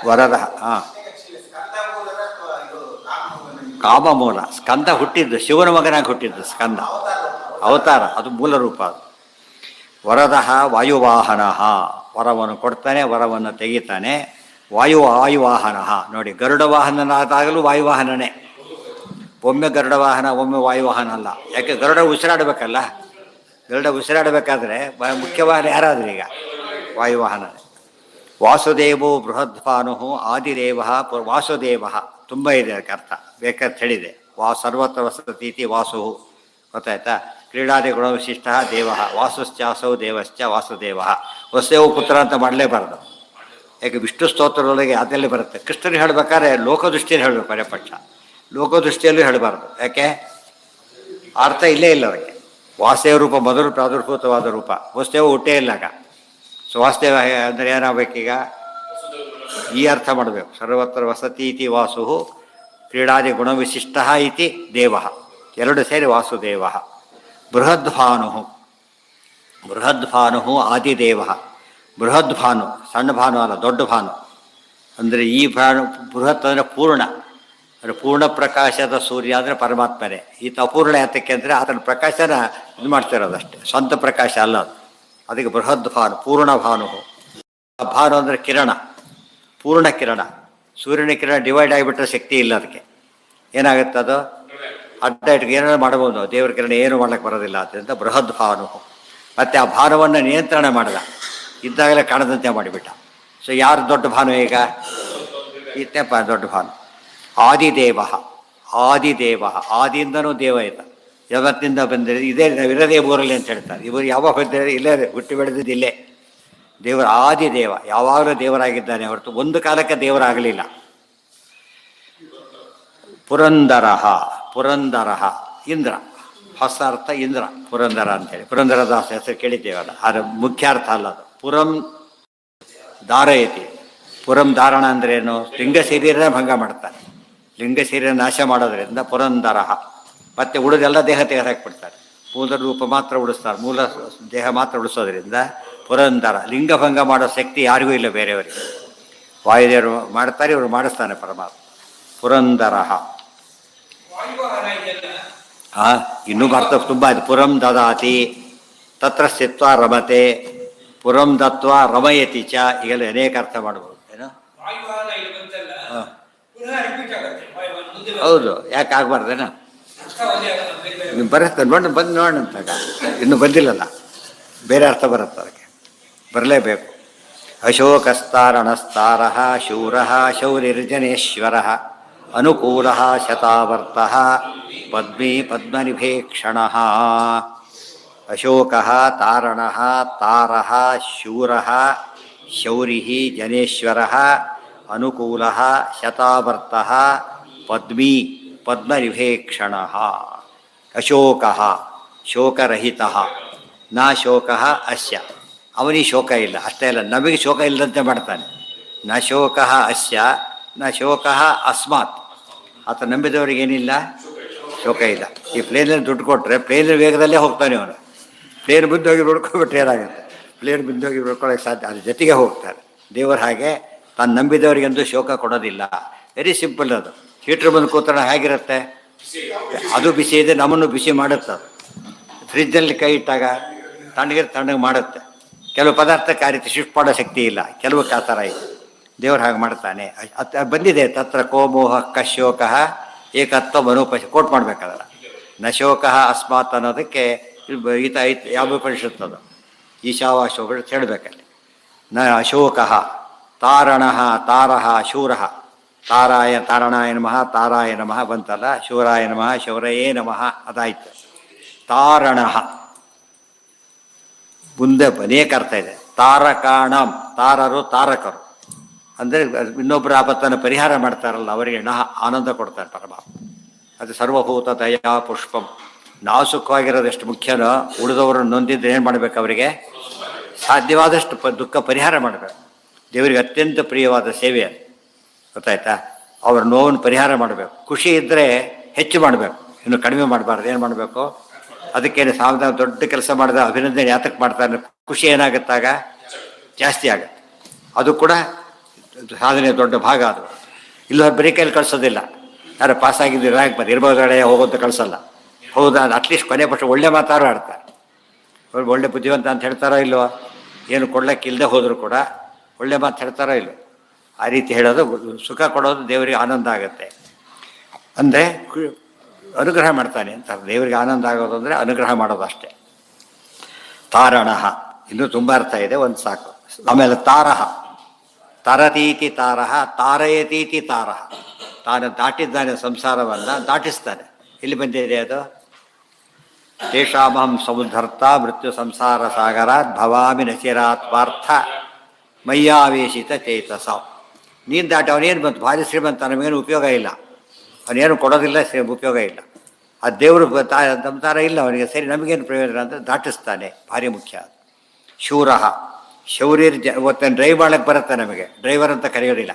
ವರದ ಕಾಮ ಮೂಲ. ಸ್ಕಂದ ಹುಟ್ಟಿದ್ದು ಶಿವನ ಮಗನಾಗಿ ಹುಟ್ಟಿದ್ದು ಸ್ಕಂದ, ಅವತಾರ, ಅದು ಮೂಲ ರೂಪ. ಅದು ವರದಃ ವಾಯುವಾಹನ. ವರವನ್ನು ಕೊಡ್ತಾನೆ, ವರವನ್ನು ತೆಗಿತಾನೆ. ವಾಯುವಾಹನ. ನೋಡಿ, ಗರುಡ ವಾಹನನಾದಾಗಲೂ ವಾಯುವಾಹನನೇ. ಒಮ್ಮೆ ಗರುಡ ವಾಹನ, ಒಮ್ಮೆ ವಾಯುವಾಹನ ಅಲ್ಲ. ಯಾಕೆ? ಗರುಡ ಉಸಿರಾಡಬೇಕಲ್ಲ. ಗರುಡ ಉಸಿರಾಡಬೇಕಾದ್ರೆ ಮುಖ್ಯವಾಹನ ಯಾರಾದ್ರೂ ಈಗ ವಾಯುವಾಹನನೇ. ವಾಸುದೇವೋ ಬೃಹದ್ಭಾನು ಆದಿದೇವ ವಾಸುದೇವ. ತುಂಬ ಇದೆ ಅದಕ್ಕೆ ಅರ್ಥ, ಬೇಕಾದ್ರೆ ಹೇಳಿದೆ. ಸರ್ವತ್ರ ವಸತೀತಿ ವಾಸು. ಗೊತ್ತಾಯ್ತಾ? ಕ್ರೀಡಾದಿ ಗುಣವಿಶಿಷ್ಟ ದೇವ ವಾಸುಶ್ಚಾಸೌ ದೇವಶ್ಚ ವಾಸುದೇವ. ವಸುದೇವ ಪುತ್ರ ಅಂತ ಮಾಡಲೇಬಾರ್ದು. ಯಾಕೆ? ವಿಷ್ಣು ಸ್ತೋತ್ರದೊಳಗೆ ಅದೆಲ್ಲಿ ಬರುತ್ತೆ. ಕೃಷ್ಣನಿಗೆ ಹೇಳಬೇಕಾದ್ರೆ ಲೋಕದೃಷ್ಟಿಯಲ್ಲಿ ಹೇಳಬೇಕು, ಪರ್ಯಪಕ್ಷ. ಲೋಕದೃಷ್ಟಿಯಲ್ಲೂ ಹೇಳಬಾರ್ದು. ಯಾಕೆ? ಅರ್ಥ ಇಲ್ಲೇ ಇಲ್ಲ ಅದಕ್ಕೆ. ವಾಸುದೇವ ರೂಪ ಮೊದಲು ಪ್ರಾದುರ್ಭೂತವಾದ ರೂಪ. ವಸುದೇವ ಹುಟ್ಟೇ ಇಲ್ಲಾಗ. ಸೊ ವಾಸುದೇವ ಅಂದರೆ ಏನಾಗಬೇಕೀಗ? ಈ ಅರ್ಥ ಮಾಡಬೇಕು. ಸರ್ವತ್ರ ವಸತೀತಿ ವಾಸು ಕ್ರೀಡಾದಿ ಗುಣವಿಶಿಷ್ಟ ಇತಿ ದೇವ. ಎರಡು ಸೇರಿ ವಾಸುದೇವ. ಬೃಹದ್ಭಾನು. ಬೃಹದ್ಭಾನು ಆದಿದೇವ. ಬೃಹದ್ಭಾನು, ಸಣ್ಣ ಭಾನು ಅಲ್ಲ, ದೊಡ್ಡ ಭಾನು. ಅಂದರೆ ಈ ಭಾನು ಬೃಹತ್ ಅಂದರೆ ಪೂರ್ಣ, ಅಂದರೆ ಪೂರ್ಣ ಪ್ರಕಾಶದ ಸೂರ್ಯ ಅಂದರೆ ಪರಮಾತ್ಮನೇ. ಈತ ಅಪೂರ್ಣ ಯಾತಕ್ಕೆ ಅಂದರೆ ಆತನ ಪ್ರಕಾಶನ ಇದು ಮಾಡ್ತಿರೋದಷ್ಟೇ, ಸ್ವಂತ ಪ್ರಕಾಶ ಅಲ್ಲ ಅದು. ಅದಕ್ಕೆ ಬೃಹದ್ ಭಾನು, ಪೂರ್ಣ ಭಾನು. ಭಾನು ಅಂದರೆ ಕಿರಣ, ಪೂರ್ಣ ಕಿರಣ. ಸೂರ್ಯನ ಕಿರಣ ಡಿವೈಡ್ ಆಗಿಬಿಟ್ರೆ ಶಕ್ತಿ ಇಲ್ಲ ಅದಕ್ಕೆ. ಏನಾಗುತ್ತೆ? ಅದು ಅಡ್ಡ ಇಟ್ಟು ಏನಾದ್ರು ಮಾಡ್ಬೋದು, ದೇವರ ಕಿರಣ ಏನು ಮಾಡ್ಲಿಕ್ಕೆ ಬರೋದಿಲ್ಲ. ಆದ್ದರಿಂದ ಬೃಹದ್ ಭಾನು. ಮತ್ತು ಆ ಭಾನುವನ್ನು ನಿಯಂತ್ರಣ ಮಾಡಿದ, ಇದ್ದಾಗಲೇ ಕಾಣದಂತೆ ಮಾಡಿಬಿಟ್ಟ. ಸೊ ಯಾರು ದೊಡ್ಡ ಭಾನು ಈಗ? ಇತ್ತಪ್ಪ ದೊಡ್ಡ ಭಾನು. ಆದಿದೇವ. ಆದಿದೇವ, ಆದಿಯಿಂದನೂ ದೇವ ಇದ್ದ, ಯಾವತ್ತಿಂದ ಬಂದಿದೆ. ಇದೇ ಇರದೇ ಊರಲ್ಲಿ ಅಂತ ಹೇಳ್ತಾರೆ. ಇವರು ಯಾವಾಗ ಬಂದಿದ್ದಾರೆ? ಇಲ್ಲೇ ಹುಟ್ಟಿ ಬೆಳೆದಿದ್ದು ಇಲ್ಲೇ. ದೇವರ ಆದಿದೇವ, ಯಾವಾಗಲೂ ದೇವರಾಗಿದ್ದಾನೆ ಹೊರತು ಒಂದು ಕಾಲಕ್ಕೆ ದೇವರಾಗಲಿಲ್ಲ. ಪುರಂದರ. ಪುರಂದರ ಇಂದ್ರ, ಹೊಸ ಅರ್ಥ ಇಂದ್ರ. ಪುರಂದರ ಅಂತೇಳಿ ಪುರಂದರದಾಸ ಹೆಸರು ಕೇಳಿದ್ದೇವಲ್ಲ, ಅದು ಮುಖ್ಯ ಅರ್ಥ ಅಲ್ಲ ಅದು. ಪುರಂ ಧಾರಯತಿ. ಪುರಂ ಧಾರಣ ಅಂದ್ರೇನು? ಲಿಂಗ ಶರೀರನೇ ಭಂಗ ಮಾಡ್ತಾನೆ. ಲಿಂಗ ಶರೀರ ನಾಶ ಮಾಡೋದ್ರಿಂದ ಪುರಂದರ. ಮತ್ತು ಉಳಿದೆಲ್ಲ ದೇಹ ತೆಗೆದಾಕ್ಬಿಡ್ತಾರೆ, ಮೂಲ ರೂಪ ಮಾತ್ರ ಉಳಿಸ್ತಾರೆ, ಮೂಲ ದೇಹ ಮಾತ್ರ ಉಳಿಸೋದ್ರಿಂದ ಪುರಂದರ. ಲಿಂಗಭಂಗ ಮಾಡೋ ಶಕ್ತಿ ಯಾರಿಗೂ ಇಲ್ಲ ಬೇರೆಯವರಿಗೆ. ವಾಯುದೇವರು ಮಾಡ್ತಾರೆ, ಇವರು ಮಾಡಿಸ್ತಾನೆ ಪರಮಾತ್ಮ. ಪುರಂದರ. ಇನ್ನೂ ಅರ್ಥ ತುಂಬ ಇದೆ. ಪುರಂ ದದಾತಿ ತತ್ರ ಸ್ಥಿತ್ವ ರಮತೆ, ಪುರಂ ದತ್ವ ರಮಯತಿ ಚ. ಈಗೆಲ್ಲ ಅನೇಕ ಅರ್ಥ ಮಾಡ್ಬೋದು. ಏನೋ ಹೌದು, ಯಾಕೆ ಆಗ್ಬಾರ್ದೇನೋ? ನೀವು ಬರುತ್ತೆ ನೋಡಿ, ಬಂದು ನೋಡೋಣ ಅಂತಾಗ ಇನ್ನೂ ಬಂದಿಲ್ಲಲ್ಲ, ಬೇರೆ ಅರ್ಥ ಬರುತ್ತೆ ಅದಕ್ಕೆ, ಬರಲೇಬೇಕು. ಅಶೋಕಸ್ತಾರಣಸ್ತಾರ ಶೂರ ಶೌರಿರ್ಜನೇಶ್ವರ ಅನುಕೂಲ ಶತಾವರ್ತ ಪದ್ಮೀ ಪದ್ಮನಿಭೇಕ್ಷಣ. ಅಶೋಕ ತಾರಣ ತಾರ ಶೂರ ಶೌರಿ ಜನೇಶ್ವರ ಅನುಕೂಲ ಶತಾವರ್ತ ಪದ್ಮೀ ಪದ್ಮನಿಭೇಕ್ಷಣ. ಅಶೋಕ ಶೋಕರಹಿತ ನ ಶೋಕ ಅಸ್ಯ, ಅವನಿಗೆ ಶೋಕ ಇಲ್ಲ, ಅಷ್ಟೇ ಅಲ್ಲ ನಮಗೆ ಶೋಕ ಇಲ್ಲದಂತೆ ಮಾಡ್ತಾನೆ. ನ ಶೋಕ ಅಸ್ಯ ನ ಶೋಕ ಅಸ್ಮಾತ್, ಆತ ನಂಬಿದವರಿಗೇನಿಲ್ಲ, ಶೋಕ ಇಲ್ಲ. ಈ ಪ್ಲೇನಲ್ಲಿ ದುಡ್ಡು ಕೊಟ್ಟರೆ ಪ್ಲೇನ್ ವೇಗದಲ್ಲೇ ಹೋಗ್ತಾನೆ ಅವನು. ಪ್ಲೇನ್ ಬಿದ್ದೋಗಿ ನೋಡ್ಕೊಬಿಟ್ರೆ ಏನಾಗುತ್ತೆ, ಪ್ಲೇನ್ ಬಿದ್ದೋಗಿ ನೋಡ್ಕೊಳ್ಳೋಕೆ ಸಾಧ್ಯ, ಅದ್ರ ಜೊತೆಗೆ ಹೋಗ್ತಾರೆ. ದೇವರು ಹಾಗೆ ತಾನು ನಂಬಿದವರಿಗೆಂದು ಶೋಕ ಕೊಡೋದಿಲ್ಲ. ವೆರಿ ಸಿಂಪಲ್ ಅದು. ಹೀಟ್ರ್ ಬಂದು ಕೂತ್ರೆ ಹೇಗಿರುತ್ತೆ, ಅದು ಬಿಸಿ ಇದೆ, ನಮ್ಮನ್ನು ಬಿಸಿ ಮಾಡುತ್ತೆ. ಅದು ಫ್ರಿಜ್ಜಲ್ಲಿ ಕೈ ಇಟ್ಟಾಗ ತಣ್ಣಗೆ ಮಾಡುತ್ತೆ. ಕೆಲವು ಪದಾರ್ಥಕ್ಕೆ ಆ ರೀತಿ ಶಿಫ್ಟ್ ಮಾಡೋ ಶಕ್ತಿ ಇಲ್ಲ, ಕೆಲವಕ್ಕೆ ಆ ಥರ ಇದೆ. ದೇವರು ಹಾಗೆ ಮಾಡ್ತಾನೆ. ಬಂದಿದೆ ತತ್ರ ಕೋಮೋಹ ಕಶೋಕ ಏಕತ್ವ ಮನೋಪಶ ಕೋಟ್ ಮಾಡಬೇಕಾದ್ರೆ ನ ಶೋಕ ಅಸ್ಮಾತ್ ಅನ್ನೋದಕ್ಕೆ ಈತ ಯಾವ ಉಪನಿಷತ್ತದು, ಈಶಾವಾಶೋಪನಿಷತ್ ಹೇಳಬೇಕಲ್ಲಿ. ನ ಅಶೋಕ ತಾರಣ ತಾರ ಶೂರ ತಾರಾಯ ನಮಃ ತಾರಾಯ ನಮಃ ಬಂತಲ್ಲ, ಶೂರಾಯ ನಮಃ ಶೌರಯೇ ನಮಃ ಅದಾಯ್ತು. ತಾರಣ ಮುಂದೆ ಅನೇಕ ಅರ್ಥ ಇದೆ. ತಾರಕಾಣಂ, ತಾರರು ತಾರಕರು ಅಂದರೆ ಇನ್ನೊಬ್ಬರ ಆಪತ್ತನ್ನು ಪರಿಹಾರ ಮಾಡ್ತಾರಲ್ಲ, ಅವರಿಗೆ ಆನಂದ ಕೊಡ್ತಾರೆ ಪರಮಾತ್ಮ. ಅದು ಸರ್ವಭೂತ ದಯಾ ಪುಷ್ಪಂ. ನಾವು ಸುಖವಾಗಿರೋದು ಎಷ್ಟು ಮುಖ್ಯನೋ, ಉಳಿದವರನ್ನು ನೊಂದಿದ್ರೆ ಏನು ಮಾಡಬೇಕು, ಅವರಿಗೆ ಸಾಧ್ಯವಾದಷ್ಟು ದುಃಖ ಪರಿಹಾರ ಮಾಡಬೇಕು. ದೇವರಿಗೆ ಅತ್ಯಂತ ಪ್ರಿಯವಾದ ಸೇವೆ ಅದು, ಗೊತ್ತಾಯ್ತಾ. ಅವ್ರ ನೋವನ್ನು ಪರಿಹಾರ ಮಾಡಬೇಕು. ಖುಷಿ ಇದ್ದರೆ ಹೆಚ್ಚು ಮಾಡಬೇಕು, ಇನ್ನು ಕಡಿಮೆ ಮಾಡಬಾರ್ದು. ಏನು ಮಾಡಬೇಕು, ಅದಕ್ಕೇನು ಸಾವಧಾನ ದೊಡ್ಡ ಕೆಲಸ ಮಾಡಿದ ಅಭಿನಂದನೆ ಯಾತಕ್ಕೆ ಮಾಡ್ತಾರೆ, ಖುಷಿ ಏನಾಗುತ್ತಾಗ ಜಾಸ್ತಿ ಆಗುತ್ತೆ. ಅದು ಕೂಡ ಸಾಧನೆ ದೊಡ್ಡ ಭಾಗ. ಅದು ಇಲ್ಲ ಬರೀ ಕೈಯಲ್ಲಿ ಕಳಿಸೋದಿಲ್ಲ. ಯಾರು ಪಾಸಾಗಿದ್ದೀರಿ ರ್ಯಾಂಕ್ ಬಂದು ಇರ್ಬೋದಳೆ ಹೋಗೋದು ಕಳಿಸಲ್ಲ. ಹೌದಾ, ಅಟ್ಲೀಸ್ಟ್ ಕೊನೆ ಪಕ್ಷ ಒಳ್ಳೆ ಮಾತಾರು ಆಡ್ತಾರೆ. ಒಳ್ಳೆ ಬುದ್ಧಿವಂತ ಅಂತ ಹೇಳ್ತಾರೋ ಇಲ್ವೋ, ಏನು ಕೊಡ್ಲಿಕ್ಕೆ ಇಲ್ಲದೆ ಹೋದರೂ ಕೂಡ ಒಳ್ಳೆ ಮಾತು ಹೇಳ್ತಾರೋ ಇಲ್ಲೋ, ಆ ರೀತಿ ಹೇಳೋದು ಸುಖ ಕೊಡೋದು ದೇವರಿಗೆ ಆನಂದ ಆಗುತ್ತೆ. ಅಂದರೆ ಅನುಗ್ರಹ ಮಾಡ್ತಾನೆ ಅಂತ. ದೇವರಿಗೆ ಆನಂದ ಆಗೋದು ಅಂದರೆ ಅನುಗ್ರಹ ಮಾಡೋದು ಅಷ್ಟೇ. ತಾರಣ ಇನ್ನೂ ತುಂಬ ಅರ್ಥ ಇದೆ, ಒಂದು ಸಾಕು. ಆಮೇಲೆ ತಾರಹ ತರತೀತಿ ತಾರಹ ತಾರಯತೀತಿ ತಾರಹ, ತಾನು ದಾಟಿದ್ದಾನೆ ಸಂಸಾರವನ್ನು ದಾಟಿಸ್ತಾನೆ. ಇಲ್ಲಿ ಬಂದಿದೆ ಅದು, ತೇಷಾಮಹಂ ಸಮುದ್ಧರ್ತ ಮೃತ್ಯು ಸಂಸಾರ ಸಾಗರಾತ್ ಭವಾಮಿ ನಚಿರಾತ್ ಪಾರ್ಥ ಮಯ್ಯಾವೇಶಿತ ಚೇತಸ. ನೀನು ದಾಟಿ ಅವನೇನು ಬಂತು, ಭಾರಿ ಶ್ರೀಮಂತ, ನಮಗೇನು ಉಪಯೋಗ ಇಲ್ಲ, ಅವನೇನು ಕೊಡೋದಿಲ್ಲ, ಉಪಯೋಗ ಇಲ್ಲ. ಆ ದೇವರು ನಮ್ಮ ಥರ ಇಲ್ಲ ಅವನಿಗೆ, ಸರಿ ನಮಗೇನು ಪ್ರಯೋಜನ ಅಂತ ದಾಟಿಸ್ತಾನೆ, ಭಾರಿ ಮುಖ್ಯ. ಶೂರ ಶೌರ್ಯರ್ ಇವತ್ತೇನು ಡ್ರೈವ್ ಮಾಡೋಕ್ಕೆ ಬರುತ್ತೆ, ನಮಗೆ ಡ್ರೈವರ್ ಅಂತ ಕರೆಯೋದಿಲ್ಲ.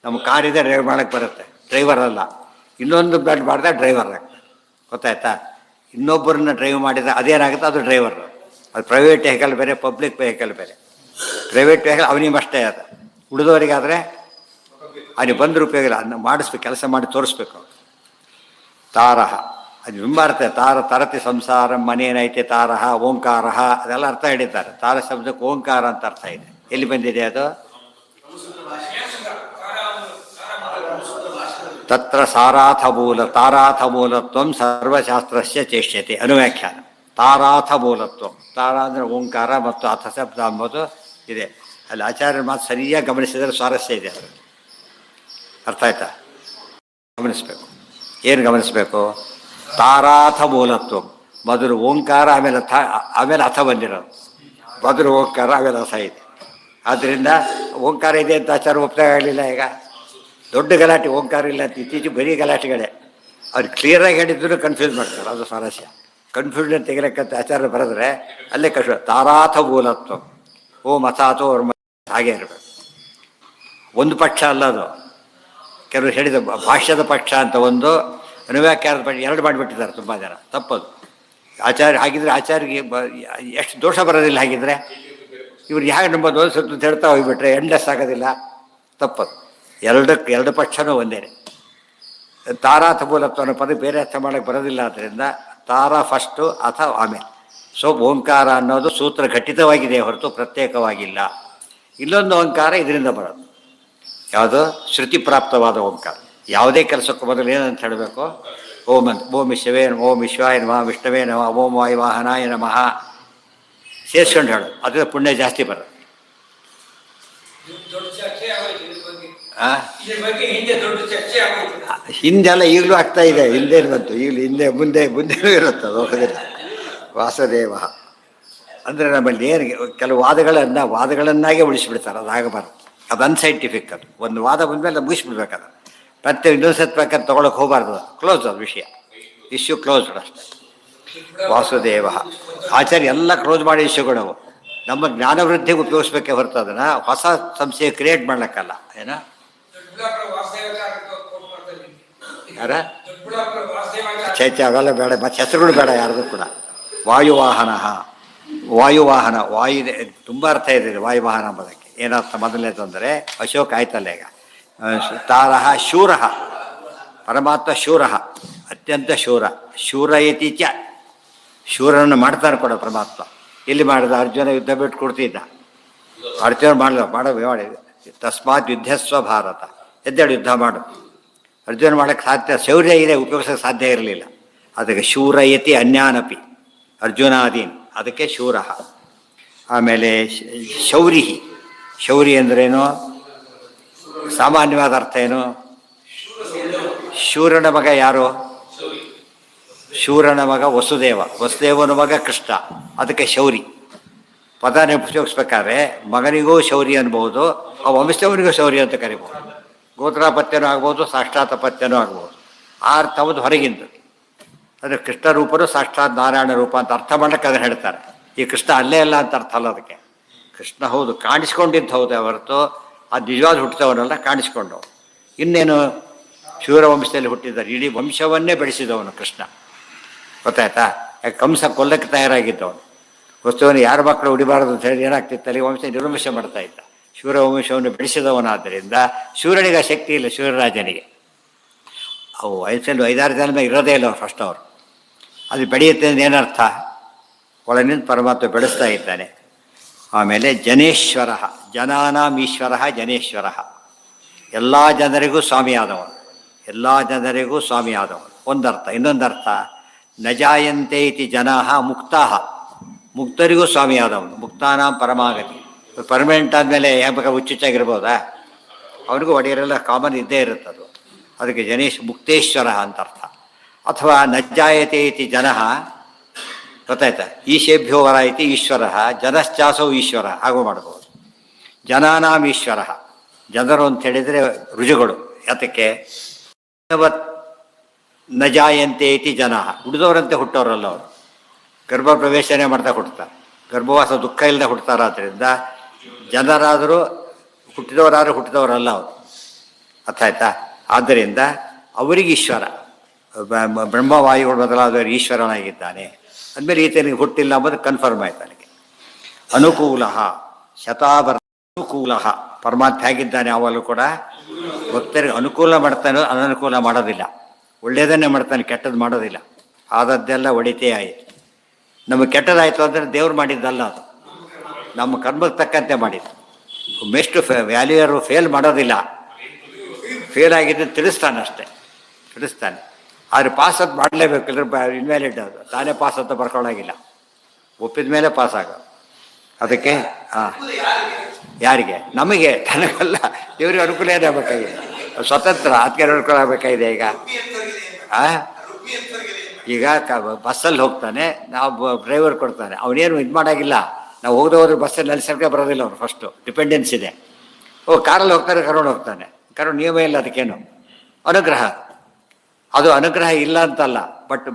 ನಮ್ಮ ಕಾರಿದೆ ಡ್ರೈವ್ ಮಾಡೋಕ್ಕೆ ಬರುತ್ತೆ, ಡ್ರೈವರ್ ಅಲ್ಲ. ಇನ್ನೊಂದು ಬ್ಲಡ್ ಮಾಡಿದ್ರೆ ಡ್ರೈವರ್ ಆಗ್ತದೆ, ಗೊತ್ತಾಯ್ತಾ. ಇನ್ನೊಬ್ಬರನ್ನ ಡ್ರೈವ್ ಮಾಡಿದರೆ ಅದೇನಾಗುತ್ತೆ, ಅದು ಡ್ರೈವರ್. ಅದು ಪ್ರೈವೇಟ್ ವೆಹಿಕಲ್ ಬೇರೆ, ಪಬ್ಲಿಕ್ ವೆಹಿಕಲ್ ಬೇರೆ. ಪ್ರೈವೇಟ್ ವೆಹಿಕಲ್ ಅವನಿಗೆ ಅಷ್ಟೇ ಅದು, ಉಳಿದವರಿಗಾದರೆ ಅವನಿಗೆ ಬಂದರೂ ಉಪಯೋಗ ಇಲ್ಲ. ಅದನ್ನ ಮಾಡಿಸ್ಬೇಕು, ಕೆಲಸ ಮಾಡಿ ತೋರಿಸ್ಬೇಕು. ತಾರಹ ಅದು ತುಂಬ ಅರ್ಥ. ತಾರ ತರತಿ ಸಂಸಾರ ಮನೇನೈತೆ ತಾರಹ ಓಂಕಾರ, ಅದೆಲ್ಲ ಅರ್ಥ ಹೇಳಿದ್ದಾರೆ. ತಾರ ಶಬ್ದಕ್ಕೆ ಓಂಕಾರ ಅಂತ ಅರ್ಥ ಇದೆ. ಎಲ್ಲಿ ಬಂದಿದೆ ಅದು, ತತ್ರ ಸಾರಾಥ ಮೂಲ ತಾರಾಥ ಮೂಲತ್ವ ಸರ್ವಶಾಸ್ತ್ರಸ್ಯ ಚೇಷ್ಯತೆ ಅನುವ್ಯಾಖ್ಯಾನ. ತಾರಾಥ ಮೂಲತ್ವ, ತಾರ ಅಂದರೆ ಓಂಕಾರ ಮತ್ತು ಅಥ ಶಬ್ದ ಅಂಬೋದು ಇದೆ. ಅಲ್ಲಿ ಆಚಾರ್ಯರ ಮಾತು ಸರಿಯಾಗಿ ಗಮನಿಸಿದರೆ ಸ್ವಾರಸ್ಯ ಇದೆ. ಅದು ಅರ್ಥ ಆಯ್ತಾ, ಗಮನಿಸ್ಬೇಕು. ಏನು ಗಮನಿಸ್ಬೇಕು, ತಾರಾಥ ಮೂಲತ್ವ, ಮೊದಲು ಓಂಕಾರ ಆಮೇಲೆ ಅಥ ಬಂದಿರೋದು. ಮೊದಲು ಓಂಕಾರ ಆಮೇಲೆ ಅಥ ಇದೆ. ಆದ್ದರಿಂದ ಓಂಕಾರ ಇದೆ ಅಂತ ಆಚಾರ ಒಪ್ಪಿಗೆ ಆಗಲಿಲ್ಲ. ಈಗ ದೊಡ್ಡ ಗಲಾಟೆ, ಓಂಕಾರ ಇಲ್ಲ ಅಂತ ಇತ್ತೀಚೆಗೆ ಬರೀ ಗಲಾಟೆಗಳೇ. ಅವ್ರು ಕ್ಲಿಯರಾಗಿ ಹೇಳಿದ್ರು ಕನ್ಫ್ಯೂಸ್ ಮಾಡ್ತಾರೆ, ಅದು ಸ್ವಾರಸ್ಯ. ಕನ್ಫ್ಯೂಷನ್ ತೆಗಿಲಕ್ಕಂತ ಆಚಾರ ಬರೆದ್ರೆ ಅಲ್ಲೇ ಕಷ್ಟ. ತಾರಾಥ ಮೂಲತ್ವ, ಓಂ ಅಥಾಥೋ ಅವ್ರ ಹಾಗೆ ಇರಬೇಕು. ಒಂದು ಪಕ್ಷ ಅಲ್ಲ ಅದು. ಕೆಲವರು ಹೇಳಿದ ಭಾಷ್ಯದ ಪಕ್ಷ ಅಂತ ಒಂದು, ಅನುವ್ಯಾಖ್ಯಾನದ ಪಕ್ಷ ಎರಡು ಮಾಡಿಬಿಟ್ಟಿದ್ದಾರೆ ತುಂಬ ಜನ. ತಪ್ಪದು. ಆಚಾರ್ಯ ಹಾಗಿದ್ರೆ ಆಚಾರ್ಯಗೆ ಎಷ್ಟು ದೋಷ ಬರೋದಿಲ್ಲ. ಹಾಗಿದ್ರೆ ಇವ್ರು ಹೇಗೆ ನಂಬೋದು ಒಂದು ಸ್ವಲ್ಪ ಹೇಳ್ತಾ ಹೋಗಿಬಿಟ್ರೆ ಎಂಡ್ಲೆಸ್ ಆಗೋದಿಲ್ಲ. ತಪ್ಪದು. ಎರಡು ಪಕ್ಷನೂ ಒಂದೇ. ತಾರಾಥ ಮೂಲತ್ವ ಅನ್ನೋ ಪದ ಬೇರೆ ಅರ್ಥ ಮಾಡೋಕ್ಕೆ ಬರೋದಿಲ್ಲ. ಆದ್ದರಿಂದ ತಾರ ಫಸ್ಟು, ಅಥ ಆಮೇಲೆ. ಸೊ ಓಂಕಾರ ಅನ್ನೋದು ಸೂತ್ರ ಘಟಿತವಾಗಿದೆ ಹೊರತು ಪ್ರತ್ಯೇಕವಾಗಿಲ್ಲ. ಇಲ್ಲೊಂದು ಓಂಕಾರ ಇದರಿಂದ ಬರೋದು, ಯಾವುದು ಶ್ರುತಿ ಪ್ರಾಪ್ತವಾದ ಓಂಕಾರ. ಯಾವುದೇ ಕೆಲಸಕ್ಕೂ ಮೊದಲು ಏನಂತ ಹೇಳಬೇಕು, ಓಂ ಅಂತ ಓಂ ವಿಶ್ವವೇ ಓಂ ವಿಶ್ವಾಯ ನಮಃ ವಿಷ್ಣವೇ ನಮಃ ಓಂ ವಾಯುವಾಹನಾಯ ನಮಃ ಸೇರಿಸ್ಕೊಂಡು ಹೇಳು, ಅದರ ಪುಣ್ಯ ಜಾಸ್ತಿ ಬರುತ್ತೆ. ಹಿಂದೆಲ್ಲ ಈಗಲೂ ಆಗ್ತಾ ಇದೆ, ಹಿಂದೆ ಬಂತು, ಈಗಲೂ ಹಿಂದೆ ಮುಂದೆ ಮುಂದೆನೂ ಇರುತ್ತೆ, ಅದು ಹೋಗೋದಿಲ್ಲ. ವಾಸುದೇವ ಅಂದರೆ ನಮ್ಮಲ್ಲಿ ಏನು ಕೆಲವು ವಾದಗಳನ್ನಾಗೆ ಉಳಿಸಿಬಿಡ್ತಾರೆ, ಅದಾಗಬಾರ್ದು. ಅದು ಅನ್ಸೈಂಟಿಫಿಕ್. ಅದು ಒಂದು ವಾದ ಬಂದಮೇಲೆ ಮುಗಿಸ್ಬಿಡ್ಬೇಕದು, ಮತ್ತೆ ಇನ್ನೊಂದು ಸತ್ಬೇಕಂತ ತೊಗೊಳಕ್ಕೆ ಹೋಗಬಾರ್ದು. ಕ್ಲೋಸ್ ಅದು ವಿಷಯ, ಇಶ್ಯೂ ಕ್ಲೋಸ್ಡ್ ಅಷ್ಟೇ. ವಾಸುದೇವ ಆಚಾರ್ಯ ಎಲ್ಲ ಕ್ಲೋಸ್ ಮಾಡಿ ಇಶ್ಯೂಗಳು ನಮ್ಮ ಜ್ಞಾನವೃದ್ಧಿಗೆ ಉಪಯೋಗಿಸ್ಬೇಕೇ ಹೊರತು ಅದನ್ನು ಹೊಸ ಸಂಶಯ ಕ್ರಿಯೇಟ್ ಮಾಡ್ಲಿಕ್ಕಲ್ಲ. ಏನ ಯಾರ ಚೈತ್ಯ ಅವೆಲ್ಲ ಬೇಡ, ಮತ್ತೆ ಹೆಸರುಗಳು ಬೇಡ ಯಾರ್ದು ಕೂಡ. ವಾಯುವಾಹನ ವಾಯು ತುಂಬ ಅರ್ಥ ಇದೆ ವಾಯುವಾಹನ ಎಂಬುದಕ್ಕೆ. ಏನರ್ಥ ಮೊದಲನೇದು ಅಂದರೆ ಅಶೋಕ ಆಯ್ತಲ್ಲ ಈಗ. ತಾರಹ ಶೂರ, ಪರಮಾತ್ಮ ಶೂರ, ಅತ್ಯಂತ ಶೂರ ಇತಿ ಚ, ಶೂರನ್ನು ಮಾಡ್ತಾನೆ ಕೊಡ ಪರಮಾತ್ಮ. ಇಲ್ಲಿ ಮಾಡಿದ ಅರ್ಜುನ ಯುದ್ಧ ಬಿಟ್ಟು ಕೊಡ್ತಿದ್ದ, ಅರ್ಜುನ ಮಾಡಿ ತಸ್ಮಾತ್ ಯುದ್ಧಸ್ವ ಭಾರತ, ಎದ್ದೇಳು ಯುದ್ಧ ಮಾಡು. ಅರ್ಜುನ ಮಾಡೋಕ್ಕೆ ಸಾಧ್ಯ, ಶೌರ್ಯ ಇದೆ, ಉಪಯೋಗಿಸೋಕ್ಕೆ ಸಾಧ್ಯ ಇರಲಿಲ್ಲ. ಅದಕ್ಕೆ ಶೂರಯತಿ ಅನ್ಯಾನಪಿ ಅರ್ಜುನಾದೀನ್, ಅದಕ್ಕೆ ಶೂರ. ಆಮೇಲೆ ಶೌರಿ ಅಂದ್ರೇನು? ಸಾಮಾನ್ಯವಾದ ಅರ್ಥ ಏನು? ಶೂರನ ಮಗ ಯಾರು? ಶೂರನ ಮಗ ವಸುದೇವನ ಮಗ ಕೃಷ್ಣ, ಅದಕ್ಕೆ ಶೌರಿ. ಪದನ ಉಪಯೋಗಿಸ್ಬೇಕಾದ್ರೆ ಮಗನಿಗೂ ಶೌರಿ ಅನ್ಬೋದು, ಆ ವಂಶದವನಿಗೂ ಶೌರಿ ಅಂತ ಕರಿಬೋದು. ಗೋತ್ರಾಪತ್ಯನೂ ಆಗ್ಬೋದು, ಸಾಕ್ಷಾತ್ಪತ್ಯನೂ ಆಗ್ಬೋದು. ಆ ಅರ್ಥವದು ಹೊರಗಿಂದು. ಅಂದರೆ ಕೃಷ್ಣ ರೂಪನು ಸಾಕ್ಷಾತ್ ನಾರಾಯಣ ರೂಪ ಅಂತ ಅರ್ಥ ಮಾಡಕ್ಕೆ ಅದನ್ನು ಹೇಳ್ತಾರೆ. ಈ ಕೃಷ್ಣ ಅಲ್ಲೇ ಅಲ್ಲ ಅಂತ ಅರ್ಥ ಅಲ್ಲ ಅದಕ್ಕೆ. ಕೃಷ್ಣ ಹೌದು, ಕಾಣಿಸ್ಕೊಂಡಿದ್ದು ಹೌದೇ ಹೊರತು ಅದು ನಿಜವಾದ ಹುಟ್ಟಿದವನಲ್ಲ, ಕಾಣಿಸ್ಕೊಂಡವನು. ಇನ್ನೇನು ಶೂರವಂಶದಲ್ಲಿ ಹುಟ್ಟಿದ್ದಾರೆ, ಇಡೀ ವಂಶವನ್ನೇ ಬೆಳೆಸಿದವನು ಕೃಷ್ಣ, ಗೊತ್ತಾಯ್ತಾ? ಯಾಕೆ ಕಂಸ ಕೊಲ್ಲಕ್ಕೆ ತಯಾರಾಗಿದ್ದವನು. ವಸ್ತುವನ್ನು ಯಾರ ಮಕ್ಕಳು ಉಡಿಬಾರದು ಅಂತ ಹೇಳಿ ಏನಾಗ್ತಿತ್ತಲ್ಲಿ ವಂಶ ನಿರ್ವಂಶ ಮಾಡ್ತಾ ಇದ್ದ. ಶೂರವಂಶವನ್ನು ಬೆಳೆಸಿದವನಾದ್ದರಿಂದ ಶೂರನಿಗೆ ಆ ಶಕ್ತಿ ಇಲ್ಲ, ಶೂರರಾಜನಿಗೆ. ಅವು ವಯಸ್ಸಲ್ಲಿ 5-6 ಜನ ಇರೋದೇ ಇಲ್ಲ ಫಸ್ಟ್ ಅವರು. ಅದು ಬೆಳೆಯುತ್ತೆ ಅಂದ್ರೆ ಏನರ್ಥ? ಒಳನಿಂದ ಪರಮಾತ್ಮ ಬೆಳೆಸ್ತಾ ಇದ್ದಾನೆ. ಆಮೇಲೆ ಜನೇಶ್ವರ, ಜನಾನಾಂ ಈಶ್ವರ ಜನೇಶ್ವರ, ಎಲ್ಲ ಜನರಿಗೂ ಸ್ವಾಮಿಯಾದವನು, ಒಂದರ್ಥ. ಇನ್ನೊಂದರ್ಥ ನಜಾಯಂತೆ ಇತಿ ಜನಾಃ ಮುಕ್ತಾಃ, ಮುಕ್ತರಿಗೂ ಸ್ವಾಮಿಯಾದವನು, ಮುಕ್ತಾನಾಂ ಪರಮಾಗತಿ. ಪರ್ಮನೆಂಟ್ ಆದಮೇಲೆ ಯಾವಾಗ ಹುಚ್ಚುಚ್ಚಾಗಿರ್ಬೋದಾ? ಅವನಿಗೂ ಒಡೆಯರೆಲ್ಲ ಕಾಮನ್ ಇದ್ದೇ ಇರುತ್ತದು. ಅದಕ್ಕೆ ಮುಕ್ತೇಶ್ವರ ಅಂತ ಅರ್ಥ. ಅಥವಾ ನಜ್ಜಾಯತೆ ಇತಿ ಜನಃ, ಗೊತ್ತಾಯ್ತಾ? ಈಶೇಭ್ಯೋ ವರ ಇತಿ ಈಶ್ವರ, ಜನಶ್ಚಾಸೌ ಈಶ್ವರ, ಹಾಗೂ ಮಾಡ್ಬೋದು. ಜನಾನಾಂ ಈಶ್ವರ, ಜನರು ಅಂತ ಹೇಳಿದರೆ ರುಜುಗಳು. ಯಾತಕ್ಕೆ? ನಜಾಯಂತೆ ಇತಿ ಜನಃ, ಉಳಿದವರಂತೆ ಹುಟ್ಟೋರಲ್ಲ ಅವರು, ಗರ್ಭ ಪ್ರವೇಶನೇ ಮಾಡ್ತಾ ಹುಟ್ಟುತ್ತಾರೆ, ಗರ್ಭವಾಸ ದುಃಖ ಇಲ್ಲದೆ ಹುಟ್ಟುತ್ತಾರೆ. ಆದ್ದರಿಂದ ಜನರಾದರೂ ಹುಟ್ಟಿದವರಲ್ಲ ಅವರು, ಅರ್ಥ ಆಯ್ತಾ? ಆದ್ದರಿಂದ ಅವರಿಗೆ ಈಶ್ವರ, ಬ್ರಹ್ಮವಾಯುಗಳು ಮೊದಲಾದವರು ಈಶ್ವರನಾಗಿದ್ದಾನೆ. ಅಂದಮೇಲೆ ಈತನಿಗೆ ಹುಟ್ಟಿಲ್ಲ ಅಂಬುದು ಕನ್ಫರ್ಮ್ ಆಯ್ತು ನನಗೆ. ಅನುಕೂಲ ಶತಾವರ್ತ ಅನುಕೂಲ, ಪರಮಾತ್ಮ ಹೇಗಿದ್ದಾನೆ ಯಾವಾಗಲೂ ಕೂಡ ಭಕ್ತರಿಗೆ ಅನುಕೂಲ ಮಾಡ್ತಾನೆ, ಅನನುಕೂಲ ಮಾಡೋದಿಲ್ಲ. ಒಳ್ಳೆಯದನ್ನೇ ಮಾಡ್ತಾನೆ, ಕೆಟ್ಟದ್ದು ಮಾಡೋದಿಲ್ಲ. ಆದದ್ದೆಲ್ಲ ಒಳಿತೇ ಆಯಿತು. ನಮಗೆ ಕೆಟ್ಟದಾಯಿತು ಅಂದರೆ ದೇವ್ರು ಮಾಡಿದ್ದಲ್ಲ, ಅದು ನಮ್ಮ ಕರ್ಮಕ್ಕೆ ತಕ್ಕಂತೆ ಮಾಡಿದ್ದು. ಬೆಸ್ಟ್ ವ್ಯಾಲ್ಯೂಯರು ಫೇಲ್ ಮಾಡೋದಿಲ್ಲ, ಫೇಲ್ ಆಗಿದ್ದು ತಿಳಿಸ್ತಾನೆ ಅಷ್ಟೇ, ತಿಳಿಸ್ತಾನೆ. ಆದರೆ ಪಾಸ್ ಅಂತ ಮಾಡಲೇಬೇಕು, ಇಲ್ಲದ್ರೆ ಇನ್ವ್ಯಾಲಿಡ್ ಅದು. ತಾನೇ ಪಾಸ್ ಅಂತ ಬರ್ಕೊಳ್ಳೋಗಿಲ್ಲ, ಒಪ್ಪಿದ ಮೇಲೆ ಪಾಸ್ ಆಗೋದು. ಅದಕ್ಕೆ ಯಾರಿಗೆ? ನಮಗೆ, ತನಗಲ್ಲ, ದೇವ್ರಿಗೆ ಅನುಕೂಲ ಏನಾಗಬೇಕಾಗಿದೆ, ಸ್ವತಂತ್ರ ಅದಕ್ಕೆ ಅನುಕೂಲ ಆಗಬೇಕಾಗಿದೆ. ಈಗ ಬಸ್ಸಲ್ಲಿ ಹೋಗ್ತಾನೆ, ನಾವು ಡ್ರೈವರ್ ಕೊಡ್ತಾನೆ, ಅವನೇನು ಇದು ಮಾಡೋಂಗಿಲ್ಲ. ನಾವು ಹೋಗೋದವ್ರು ಬಸ್ಸಲ್ಲಿ ನೆಲೆಸಕ್ಕೆ ಬರೋದಿಲ್ಲ, ಅವ್ರು ಫಸ್ಟು ಡಿಪೆಂಡೆನ್ಸ್ ಇದೆ. ಕಾರಲ್ಲಿ ಹೋಗ್ತಾರೆ, ಕರ್ಕೊಂಡು ಹೋಗ್ತಾನೆ, ಕರ್ಕೊಂಡು ನಿಯಮ ಇಲ್ಲ, ಅದಕ್ಕೇನು ಅನುಗ್ರಹ. ಅದು ಅನುಗ್ರಹ ಇಲ್ಲ ಅಂತಲ್ಲ, ಬಟ್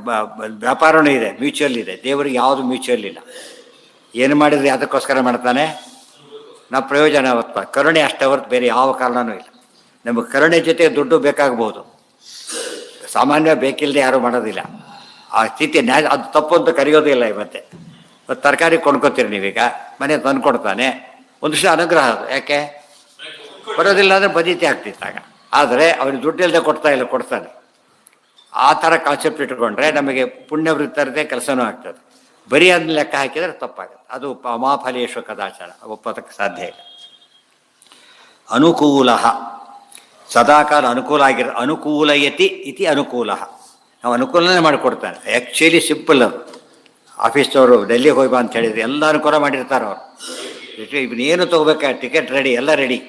ವ್ಯಾಪಾರನೂ ಇದೆ, ಮ್ಯೂಚುವಲ್ ಇದೆ. ದೇವರಿಗೆ ಯಾವುದು ಮ್ಯೂಚುವಲ್ ಇಲ್ಲ. ಏನು ಮಾಡಿದರೆ ಅದಕ್ಕೋಸ್ಕರ ಮಾಡ್ತಾನೆ, ನಾವು ಪ್ರಯೋಜನ ಹೊತ್ತು ಕರುಣೆ ಅಷ್ಟೇ ಹೊರತು ಬೇರೆ ಯಾವ ಕಾರಣವೂ ಇಲ್ಲ. ನಮಗೆ ಕರುಣೆ ಜೊತೆ ದುಡ್ಡು ಬೇಕಾಗಬಹುದು, ಸಾಮಾನ್ಯ ಬೇಕಿಲ್ಲದೆ ಯಾರೂ ಮಾಡೋದಿಲ್ಲ. ಆ ಸ್ಥಿತಿ ಅದು ತಪ್ಪು ಅಂತ ಕರೆಯೋದೇ ಇಲ್ಲ. ಇವತ್ತೆ ತರಕಾರಿ ಕೊಂಡ್ಕೊತೀರಿ ನೀವೀಗ, ಮನೆ ತಂದು ಕೊಡ್ತಾನೆ, ಒಂದು ವಿಷಯ ಅನುಗ್ರಹ ಅದು. ಯಾಕೆ ಬರೋದಿಲ್ಲ ಅಂದರೆ ಬದೀತಿ ಆಗ್ತಿತ್ತಾಗ. ಆದರೆ ಅವ್ರಿಗೆ ದುಡ್ಡು ಇಲ್ಲದೆ ಕೊಡ್ತಾನೆ. ಆ ಥರ ಕಾನ್ಸೆಪ್ಟ್ ಇಟ್ಕೊಂಡ್ರೆ ನಮಗೆ ಪುಣ್ಯವೃತ್ತರದೇ ಕೆಲಸನೂ ಆಗ್ತದೆ. ಬರೀ ಅದನ್ನ ಲೆಕ್ಕ ಹಾಕಿದರೆ ತಪ್ಪಾಗುತ್ತೆ. ಅದು ಅಮಾಫಲೇಶು ಕದಾಚಾರ, ಒಪ್ಪೋದಕ್ಕೆ ಸಾಧ್ಯ ಇಲ್ಲ. ಅನುಕೂಲ ಸದಾಕಾಲ ಅನುಕೂಲ ಅನುಕೂಲಯತಿ ಇತಿ ಅನುಕೂಲ. ನಾವು ಅನುಕೂಲನೇ ಮಾಡಿಕೊಡ್ತಾನೆ. ಆ್ಯಕ್ಚುಲಿ ಸಿಂಪಲ್ ಅದು. ಆಫೀಸ್ನವರು ಡೆಲ್ಲಿಗೆ ಹೋಗಿ ಬಾ ಅಂತ ಹೇಳಿದ್ರು, ಎಲ್ಲ ಅನುಕೂಲ ಮಾಡಿರ್ತಾರೆ ಅವರು. ಇವನೇನು ತೊಗೋಬೇಕಾ, ಟಿಕೆಟ್ ರೆಡಿ, ಎಲ್ಲ ರೆಡಿ.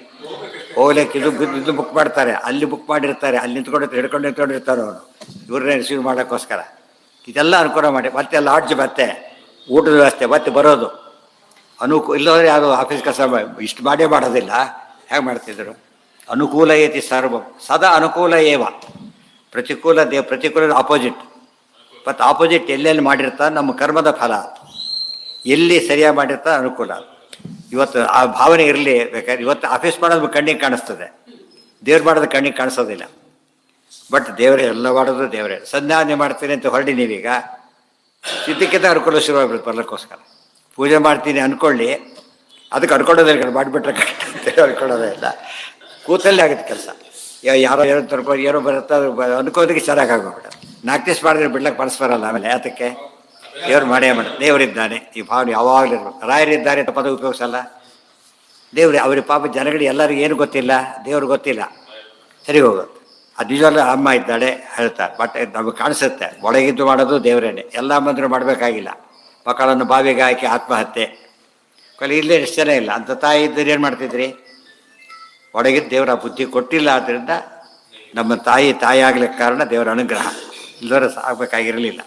ಹೋಗ್ಲಿಕ್ಕೆ ಇದು ಬುಕ್ ಮಾಡ್ತಾರೆ, ಅಲ್ಲಿ ಬುಕ್ ಮಾಡಿರ್ತಾರೆ, ಅಲ್ಲಿ ನಿಂತ್ಕೊಂಡಿರ್ತಾರೆ ಅವರು, ಇವ್ರನ್ನೇ ರಿಸೀವ್ ಮಾಡೋಕ್ಕೋಸ್ಕರ. ಇದೆಲ್ಲ ಅನುಕೂಲ ಮಾಡಿ, ಮತ್ತೆ ಲಾಡ್ಜ್, ಮತ್ತೆ ಊಟದ ವ್ಯವಸ್ಥೆ, ಮತ್ತೆ ಬರೋದು ಇಲ್ಲದ್ರೆ ಯಾರು ಆಫೀಸ್ ಕೆಲಸ ಇಷ್ಟು ಮಾಡೇ ಮಾಡೋದಿಲ್ಲ. ಹೇಗೆ ಮಾಡ್ತಿದ್ರು? ಅನುಕೂಲ ಏತಿ ಸರ್ವಂ ಸದಾ ಅನುಕೂಲ ಏವ. ಪ್ರತಿಕೂಲ ಪ್ರತಿಕೂಲ ಆಪೋಸಿಟ್. ಮತ್ತು ಆಪೋಸಿಟ್ ಎಲ್ಲೆಲ್ಲಿ ಮಾಡಿರ್ತಾರೆ ನಮ್ಮ ಕರ್ಮದ ಫಲ. ಎಲ್ಲಿ ಸರಿಯಾಗಿ ಮಾಡಿರ್ತಾರೆ ಅನುಕೂಲ. ಇವತ್ತು ಆ ಭಾವನೆ ಇರಲಿ ಬೇಕಾದ್ರೆ. ಇವತ್ತು ಆಫೀಸ್ ಮಾಡೋದು ಕಣ್ಣಿಗೆ ಕಾಣಿಸ್ತದೆ, ದೇವ್ರು ಮಾಡೋದು ಕಣ್ಣಿಗೆ ಕಾಣಿಸೋದಿಲ್ಲ. ಬಟ್ ದೇವರೇ ಎಲ್ಲ ಮಾಡೋದು ದೇವರೇ. ಸಂಧ್ಯಾವಂದನೆ ಮಾಡ್ತೀನಿ ಅಂತ ಹೊರಡಿ ನೀವೀಗ, ಇದಕ್ಕಿಂತ ಅನುಕೂಲ ಶುರುವಾಗ್ಬಿಡುತ್ತೆ ಬರ್ಲಿಕ್ಕೋಸ್ಕರ. ಪೂಜೆ ಮಾಡ್ತೀನಿ ಅಂದ್ಕೊಳ್ಳಿ, ಅದಕ್ಕೆ ಅನ್ಕೊಳ್ಳೋದೇ ಇಲ್ಲ, ಮಾಡಿಬಿಟ್ರೆ ಕರೆಕ್ಟ್ ಅಂತೇಳಿ ಅನ್ಕೊಳ್ಳೋದೇ ಇಲ್ಲ. ಕೂತಲ್ಲೇ ಆಗುತ್ತೆ ಕೆಲಸ. ಯಾರೋ ಏನೋ ತರ್ಕೊಂಡು ಏನೋ ಬರುತ್ತೆ, ಅನ್ಕೋದಕ್ಕೆ ಚೆನ್ನಾಗಿ ಆಗೋಗ್ಬಿಡ. 4 ದಿವಸ ಮಾಡಿದ್ರೆ ಬಿಡ್ಲಕ್ಕೆ ಮನಸ್ಸು ಬರಲ್ಲ. ಆಮೇಲೆ ಯಾತಕ್ಕೆ? ದೇವ್ರು ಮಾಡೇ ಮಾಡಿ. ದೇವರಿದ್ದಾನೆ ಈ ಭಾವನೆ ಯಾವಾಗಲೂ ಇರಬೇಕು. ರಾಯರಿದ್ದಾರೆ ಅಂತ ಪದ ಉಪಯೋಗಿಸಲ್ಲ. ದೇವ್ರು ಅವ್ರಿಗೆ ಪಾಪ ಜನಗಳಿಗೆ ಎಲ್ಲರಿಗೂ ಏನು ಗೊತ್ತಿಲ್ಲ, ದೇವ್ರಿಗೆ ಗೊತ್ತಿಲ್ಲ, ಸರಿ ಹೋಗುತ್ತೆ. ಅದು ನಿಜವಲ್ಲ. ಅಮ್ಮ ಇದ್ದಾಳೆ ಹೇಳ್ತಾರೆ, ಬಟ್ ನಮಗೆ ಕಾಣಿಸುತ್ತೆ ಒಳಗಿದ್ದು ಮಾಡೋದು ದೇವರೇನೆ. ಎಲ್ಲ ಮಂದಿರು ಮಾಡಬೇಕಾಗಿಲ್ಲ. ಮಕ್ಕಳನ್ನು ಬಾವಿಗೆ ಹಾಕಿ ಆತ್ಮಹತ್ಯೆ ಕೊಲೆ ಇಲ್ಲೇ ಎಷ್ಟು ಜನ ಇಲ್ಲ. ಅಂಥ ತಾಯಿ ಇದ್ದರೆ ಏನು ಮಾಡ್ತಿದ್ರಿ? ಒಳಗಿದ್ದು ದೇವರ ಬುದ್ಧಿ ಕೊಟ್ಟಿಲ್ಲ. ಆದ್ದರಿಂದ ನಮ್ಮ ತಾಯಿ ಆಗ್ಲಿಕ್ಕೆ ಕಾರಣ ದೇವರ ಅನುಗ್ರಹ. ಇಲ್ಲದರ ಆಗಬೇಕಾಗಿರಲಿಲ್ಲ.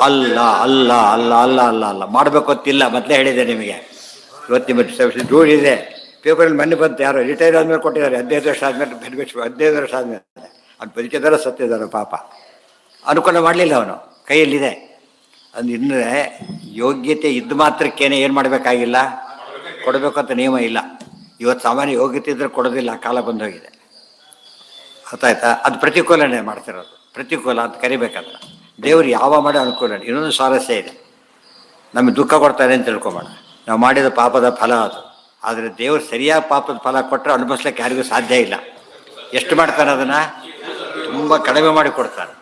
ಅಲ್ಲ ಅಲ್ಲ ಅಲ್ಲ ಅಲ್ಲ ಅಲ್ಲ ಅಲ್ಲ ಮಾಡಬೇಕು ಅಂತಿಲ್ಲ. ಮೊದಲೇ ಹೇಳಿದೆ ನಿಮಗೆ. ಇವತ್ತು ನಿಮ್ಮ ರೂಲ್ ಇದೆ. ಪೇಪರಲ್ಲಿ ಮೊನ್ನೆ ಬಂತು, ಯಾರೋ ರಿಟೈರ್ ಆದಮೇಲೆ ಕೊಟ್ಟಿದ್ದಾರೆ. 15 ವರ್ಷ ಆದಮೇಲೆ ಬೆನಿಫಿಟ್. 15 ವರ್ಷ ಆದಮೇಲೆ ಅವ್ನು ಬದುಕಿದಾರ ಸತ್ತಿದ್ದಾರೆ ಪಾಪ. ಅನುಕೂಲ ಮಾಡಲಿಲ್ಲ, ಅವನು ಕೈಯಲ್ಲಿದೆ. ಅದು ಇನ್ನೇ ಯೋಗ್ಯತೆ ಇದ್ದು ಮಾತ್ರಕ್ಕೇನೆ ಏನು ಮಾಡಬೇಕಾಗಿಲ್ಲ, ಕೊಡಬೇಕು ಅಂತ ನಿಯಮ ಇಲ್ಲ. ಇವತ್ತು ಸಾಮಾನ್ಯ ಯೋಗ್ಯತೆ ಇದ್ದರೆ ಕೊಡೋದಿಲ್ಲ, ಕಾಲ ಬಂದೋಗಿದೆ. ಗೊತ್ತಾಯ್ತಾ? ಅದು ಪ್ರತಿಕೂಲನೇ ಮಾಡ್ತಿರೋದು. ಪ್ರತಿಕೂಲ ಅಂತ ಕರಿಬೇಕಲ್ಲ. ದೇವರು ಯಾವ ಮಾಡೋ ಅನುಕೂಲ. ಇನ್ನೊಂದು ಸ್ವಾರಸ್ಯ ಇದೆ, ನಮಗೆ ದುಃಖ ಕೊಡ್ತಾರೆ ಅಂತ ತಿಳ್ಕೊಬೇಡ. ನಾವು ಮಾಡಿದ ಪಾಪದ ಫಲ ಅದು. ಆದರೆ ದೇವರು ಸರಿಯಾಗಿ ಪಾಪದ ಫಲ ಕೊಟ್ಟರೆ ಅನುಭವಿಸ್ಲಿಕ್ಕೆ ಯಾರಿಗೂ ಸಾಧ್ಯ ಇಲ್ಲ. ಎಷ್ಟು ಮಾಡ್ತಾನೆ ಅದನ್ನು? ತುಂಬ ಕಡಿಮೆ ಮಾಡಿ ಕೊಡ್ತಾನೆ.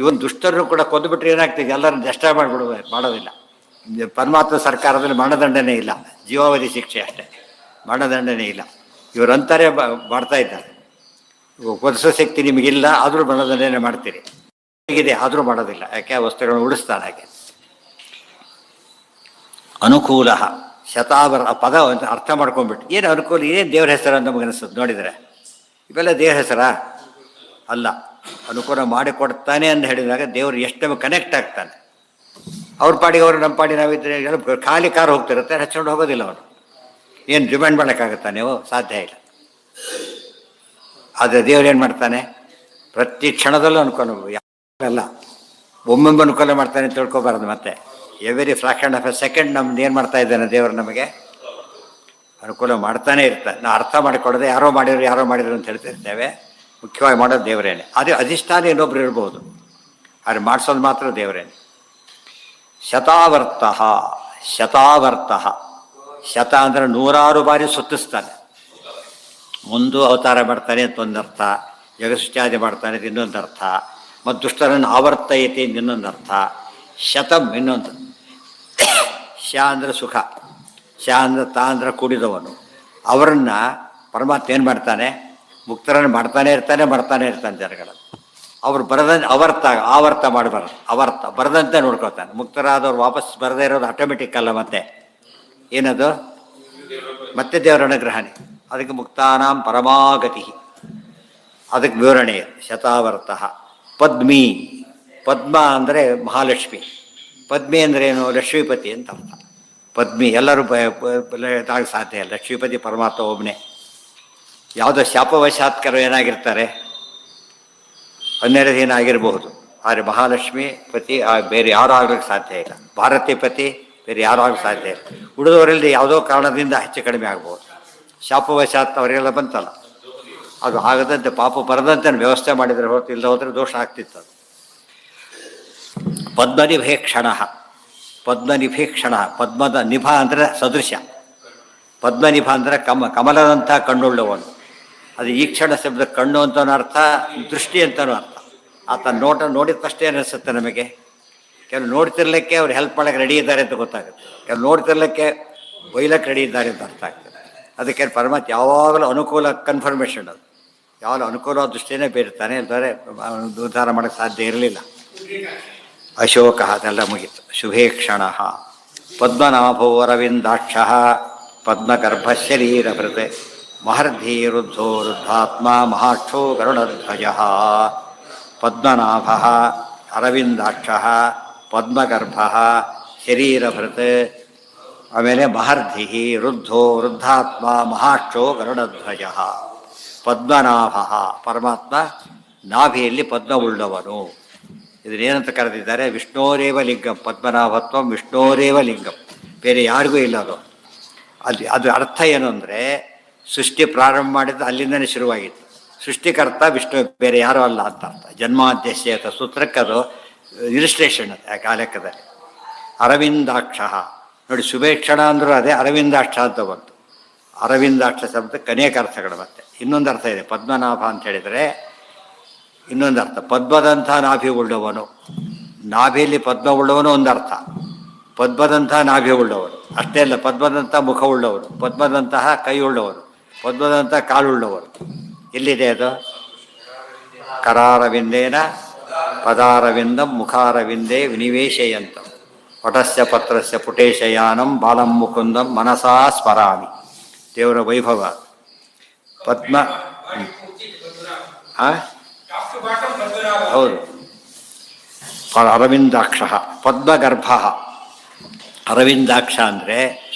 ಇವನ್ ದುಷ್ಟರನ್ನು ಕೂಡ ಕೊಂದುಬಿಟ್ರೆ ಏನಾಗ್ತದೆ? ಎಲ್ಲರನ್ನು ನಷ್ಟ ಮಾಡೋದಿಲ್ಲ. ಪರಮಾತ್ಮ ಸರ್ಕಾರದಲ್ಲಿ ಮರಣದಂಡನೆ ಇಲ್ಲ, ಜೀವಾವಧಿ ಶಿಕ್ಷೆ ಅಷ್ಟೇ, ಮರಣದಂಡನೆ ಇಲ್ಲ. ಇವರಂತಾರೆ ಮಾಡ್ತಾ ಇದ್ದಾರೆ. ಒದಿಸೋ ಶಕ್ತಿ ನಿಮಗಿಲ್ಲ, ಆದರೂ ಮರಣದಂಡನೆ ಮಾಡ್ತೀರಿ. ಹೇಗಿದೆ ಆದರೂ ಮಾಡೋದಿಲ್ಲ. ಯಾಕೆ? ಆ ವಸ್ತುಗಳನ್ನು ಉಳಿಸ್ತಾನೆ. ಹಾಗೆ ಅನುಕೂಲ ಶತಾವರ ಪದ ಅರ್ಥ ಮಾಡ್ಕೊಂಡ್ಬಿಟ್ಟು ಏನು ಅನುಕೂಲ, ಏನು ದೇವ್ರ ಹೆಸರು ಅಂತ ನಮಗೆ ಅನಿಸ್ತದೆ ನೋಡಿದರೆ. ಇವೆಲ್ಲ ದೇವ್ರ ಹೆಸರಾ? ಅಲ್ಲ. ಅನುಕೂಲ ಮಾಡಿಕೊಡ್ತಾನೆ ಅಂತ ಹೇಳಿದಾಗ ದೇವರು ಎಷ್ಟು ನಮಗೆ ಕನೆಕ್ಟ್ ಆಗ್ತಾನೆ. ಅವ್ರ ಪಾಡಿಗೆ ಅವರು, ನಮ್ಮ ಪಾಡಿ ನಾವಿದ್ರೆ ಖಾಲಿ ಕಾರ್ ಹೋಗ್ತಿರುತ್ತೆ, ಹಚ್ಕೊಂಡು ಹೋಗೋದಿಲ್ಲ ಅವನು. ಏನು ಡಿಮ್ಯಾಂಡ್ ಮಾಡೋಕ್ಕಾಗುತ್ತಾ ನೀವು? ಸಾಧ್ಯ ಇಲ್ಲ. ಆದರೆ ದೇವ್ರು ಏನು ಮಾಡ್ತಾನೆ? ಪ್ರತಿ ಕ್ಷಣದಲ್ಲೂ ಅನುಕೂಲ. ಅಲ್ಲ ಒಮ್ಮೊಮ್ಮೆ ಅನುಕೂಲ ಮಾಡ್ತಾನೆ ಅಂತ ತಿಳ್ಕೊಬಾರ್ದು. ಮತ್ತೆ every fraction of A second ನಮ್ದು ಏನು ಮಾಡ್ತಾ ಇದ್ದಾನೆ ದೇವರು? ನಮಗೆ ಅನುಕೂಲ ಮಾಡ್ತಾನೆ ಇರ್ತಾನೆ. ನಾವು ಅರ್ಥ ಮಾಡಿಕೊಡೋದೆ ಯಾರೋ ಮಾಡಿದ್ರು ಅಂತ ಹೇಳ್ತಿರ್ತೇವೆ. ಮುಖ್ಯವಾಗಿ ಮಾಡೋದು ದೇವರೇನೆ. ಅದೇ ಅಧಿಷ್ಠಾನ ಇನ್ನೊಬ್ರು ಇರ್ಬೋದು, ಆದರೆ ಮಾಡಿಸೋದು ಮಾತ್ರ ದೇವರೇನೆ. ಶತಾವರ್ತ ಶತಾವರ್ತ. ಶತ ಅಂದರೆ 100 ಬಾರಿ ಸುತ್ತಿಸ್ತಾನೆ. ಒಂದು ಅವತಾರ ಮಾಡ್ತಾನೆ ಅಂತ ಒಂದರ್ಥ, ಜಗಸೃಷ್ಟ್ಯಾದಿ ಮಾಡ್ತಾನೆ ಅಂತ ಇನ್ನೊಂದು ಅರ್ಥ, ಮತ್ತು ದುಷ್ಟರನ್ನು ಆವರ್ತಯತೆ ಅಂತ ಇನ್ನೊಂದು ಅರ್ಥ. ಶತಂ ಇನ್ನೊಂದು. ಶ ಅಂದರೆ ಸುಖ, ಶ ಅಂದರೆ ತಾ ಅಂದರೆ ಕೂಡಿದವನು. ಅವರನ್ನು ಪರಮಾತ್ಮ ಏನು ಮಾಡ್ತಾನೆ? ಮುಕ್ತರನ್ನು ಮಾಡ್ತಾನೆ ಇರ್ತಾನೆ ಜನಗಳನ್ನು. ಅವ್ರು ಆವರ್ತ ಮಾಡಬಾರ್ದು. ಬರದಂತೆ ನೋಡ್ಕೊಳ್ತಾನೆ. ಮುಕ್ತರಾದವ್ರು ವಾಪಸ್ ಬರದೇ ಇರೋದು ಆಟೋಮೆಟಿಕ್ ಅಲ್ಲ. ಮತ್ತೆ ಏನದು? ಮತ್ತೆ ದೇವರ ಅನುಗ್ರಹಣೆ. ಅದಕ್ಕೆ ಮುಕ್ತಾನಾಂ ಪರಮಾಗತಿ, ಅದಕ್ಕೆ ವಿವರಣೆ. ಶತಾವರ್ತ. ಪದ್ಮಿ. ಪದ್ಮ ಅಂದರೆ ಮಹಾಲಕ್ಷ್ಮಿ. ಪದ್ಮಿ ಅಂದರೆ ಏನು? ಲಕ್ಷ್ಮೀಪತಿ ಅಂತ ಅರ್ಥ. ಪದ್ಮಿ ಎಲ್ಲರೂ ತಾಗ ಸಾಧ್ಯ ಇಲ್ಲ. ಲಕ್ಷ್ಮೀಪತಿ ಪರಮಾತ್ಮ ಒಬ್ಬನೇ. ಯಾವುದೋ ಶಾಪವಶಾತ್ಕರು ಏನಾಗಿರ್ತಾರೆ, ಹನ್ನೆರಡು ಏನಾಗಿರಬಹುದು. ಆದರೆ ಮಹಾಲಕ್ಷ್ಮಿ ಪತಿ ಬೇರೆ ಯಾರೂ ಆಗ್ಲಿಕ್ಕೆ ಸಾಧ್ಯ ಇಲ್ಲ. ಭಾರತೀ ಪತಿ ಬೇರೆ ಯಾರೂ ಆಗಕ್ಕೆ ಸಾಧ್ಯ ಇಲ್ಲ. ಉಳಿದವರಲ್ಲಿ ಯಾವುದೋ ಕಾರಣದಿಂದ ಹೆಚ್ಚು ಕಡಿಮೆ ಆಗ್ಬೋದು. ಶಾಪವಶಾತ್ ಅವರೆಲ್ಲ ಬಂತಲ್ಲ, ಅದು ಆಗದಂತೆ ಪಾಪ ಬರದಂತೆ ವ್ಯವಸ್ಥೆ ಮಾಡಿದರೆ ಹೊರತು ಇಲ್ಲದ ಹೋದರೆ ದೋಷ ಆಗ್ತಿತ್ತು. ಅದು ಪದ್ಮನಿಭೇಕ್ಷಣ. ಪದ್ಮನಿಭೇಕ್ಷಣ. ಪದ್ಮದ ನಿಭ ಅಂದರೆ ಸದೃಶ. ಪದ್ಮನಿಭ ಅಂದರೆ ಕಮಲದಂಥ ಕಣ್ಣುಳ್ಳವನು. ಅದು ಈ ಕ್ಷಣ ಶಬ್ದ ಕಣ್ಣು ಅಂತನೂ ಅರ್ಥ, ದೃಷ್ಟಿ ಅಂತನೂ ಅರ್ಥ. ಆತ ನೋಡಿದ ತಕ್ಷಣ ಅನಿಸುತ್ತೆ ನಮಗೆ. ಕೆಲವು ನೋಡ್ತಿರ್ಲಿಕ್ಕೆ ಅವ್ರು ಹೆಲ್ಪ್ ಮಾಡೋಕ್ಕೆ ರೆಡಿ ಇದ್ದಾರೆ ಅಂತ ಗೊತ್ತಾಗುತ್ತೆ. ಕೆಲವು ನೋಡ್ತಿರ್ಲಿಕ್ಕೆ ಬೈಲಕ್ಕೆ ರೆಡಿ ಇದ್ದಾರೆ ಅಂತ ಅರ್ಥ ಆಗ್ತದೆ. ಅದಕ್ಕೆ ಪರಮಾತ್ಮ ಯಾವಾಗಲೂ ಅನುಕೂಲ ಕನ್ಫರ್ಮೇಷನ್. ಅದು ಯಾವಾಗ ಅನುಕೂಲ ದೃಷ್ಟಿನೇ ಬೇರ್ತಾನೆ ಇಲ್ದರೆ ಉದ್ಧಾರ ಮಾಡೋಕ್ಕೆ ಸಾಧ್ಯ ಇರಲಿಲ್ಲ. ಅಶೋಕ ಅದೆಲ್ಲ ಮುಗೀತು. ಶುಭೇ ಕ್ಷಣ ಪದ್ಮನಾಭೋ ಅರವಿಂದಾಕ್ಷ ಪದ್ಮಗರ್ಭಶರೀರಭೃತ್ ಮಹರ್ಧಿ ರುದ್ಧೋ ರುದ್ಧಾತ್ಮ ಮಹಾಕ್ಷೋ ಗರುಡಧ್ವಜ. ಪದ್ಮನಾಭ ಅರವಿಂದಾಕ್ಷ ಪದ್ಮಗರ್ಭ ಶರೀರಭೃತ್, ಆಮೇಲೆ ಮಹರ್ಧಿ ರುದ್ಧೋ ವೃದ್ಧಾತ್ಮ ಮಹಾಕ್ಷೋ ಗರುಡಧ್ವಜ. ಪದ್ಮನಾಭ ಪರಮಾತ್ಮ ನಾಭಿಯಲ್ಲಿ ಪದ್ಮವುಳ್ಳವನು. ಇದನ್ನೇನಂತ ಕರೆದಿದ್ದಾರೆ? ವಿಷ್ಣೋರೇವ ಲಿಂಗಂ. ಪದ್ಮನಾಭತ್ವಂ ವಿಷ್ಣೋರೇವ ಲಿಂಗಂ, ಬೇರೆ ಯಾರಿಗೂ ಇಲ್ಲ ಅದು. ಅದು ಅರ್ಥ ಏನು ಅಂದರೆ, ಸೃಷ್ಟಿ ಪ್ರಾರಂಭ ಮಾಡಿದ್ದು ಅಲ್ಲಿಂದನೇ ಶುರುವಾಗಿತ್ತು. ಸೃಷ್ಟಿಕರ್ತ ವಿಷ್ಣು, ಬೇರೆ ಯಾರೂ ಅಲ್ಲ ಅಂತ ಅರ್ಥ. ಜನ್ಮಾದ್ಯಸ್ಯ ಅಂತ ಸೂತ್ರಕ್ಕೆ ಅದು ಇಲಿಸ್ಟ್ರೇಷನ್ ಅದು ಆ ಲೆಕ್ಕದಲ್ಲಿ. ಅರವಿಂದಾಕ್ಷ ನೋಡಿ, ಶುಭೇಕ್ಷಣ ಅಂದರೂ ಅದೇ ಅರವಿಂದಾಕ್ಷ ಅಂತ ಬಂತು. ಅರವಿಂದಾಕ್ಷ ಶಬ್ದಕ್ಕೆ ಅನೇಕ ಅರ್ಥಗಳು. ಮತ್ತೆ ಇನ್ನೊಂದು ಅರ್ಥ ಇದೆ. ಪದ್ಮನಾಭ ಅಂತ ಹೇಳಿದರೆ ಇನ್ನೊಂದು ಅರ್ಥ, ಪದ್ಮದಂಥ ನಾಭಿ ಉಳ್ಳವನು. ನಾಭಿಯಲ್ಲಿ ಪದ್ಮ ಉಳ್ಳವನು ಒಂದು ಅರ್ಥ, ಪದ್ಮದಂಥ ನಾಭಿ ಉಳ್ಳವನು ಅಷ್ಟೇ ಅಲ್ಲ, ಪದ್ಮದಂಥ ಮುಖ ಉಳ್ಳವನು, ಪದ್ಮದಂತಹ ಕೈ ಉಳ್ಳವನು, ಪದ್ಮದಂಥ ಕಾಲುಳ್ಳವನು. ಎಲ್ಲಿದೆ ಅದು? ಕರಾರವಿಂದೇನ ಪದಾರವಿಂದಂ ಮುಖಾರವಿಂದೇ ವಿನಿವೇಶಯಂತ ವಟಸ್ಯ ಪತ್ರಸ್ಯ ಪುಟೇಶಯಾನಂ ಬಾಲಂ ಮುಕುಂದಂ ಮನಸಾ ಸ್ಮರಾಮಿ. ದೇವರ ವೈಭವ. ಪದ್ಮ ಹೌದು. ಅರವಿಂದಾಕ್ಷ ಪದ್ಮಗರ್ಭ. ಅರವಿಂದಾಕ್ಷ ಅಂದರೆ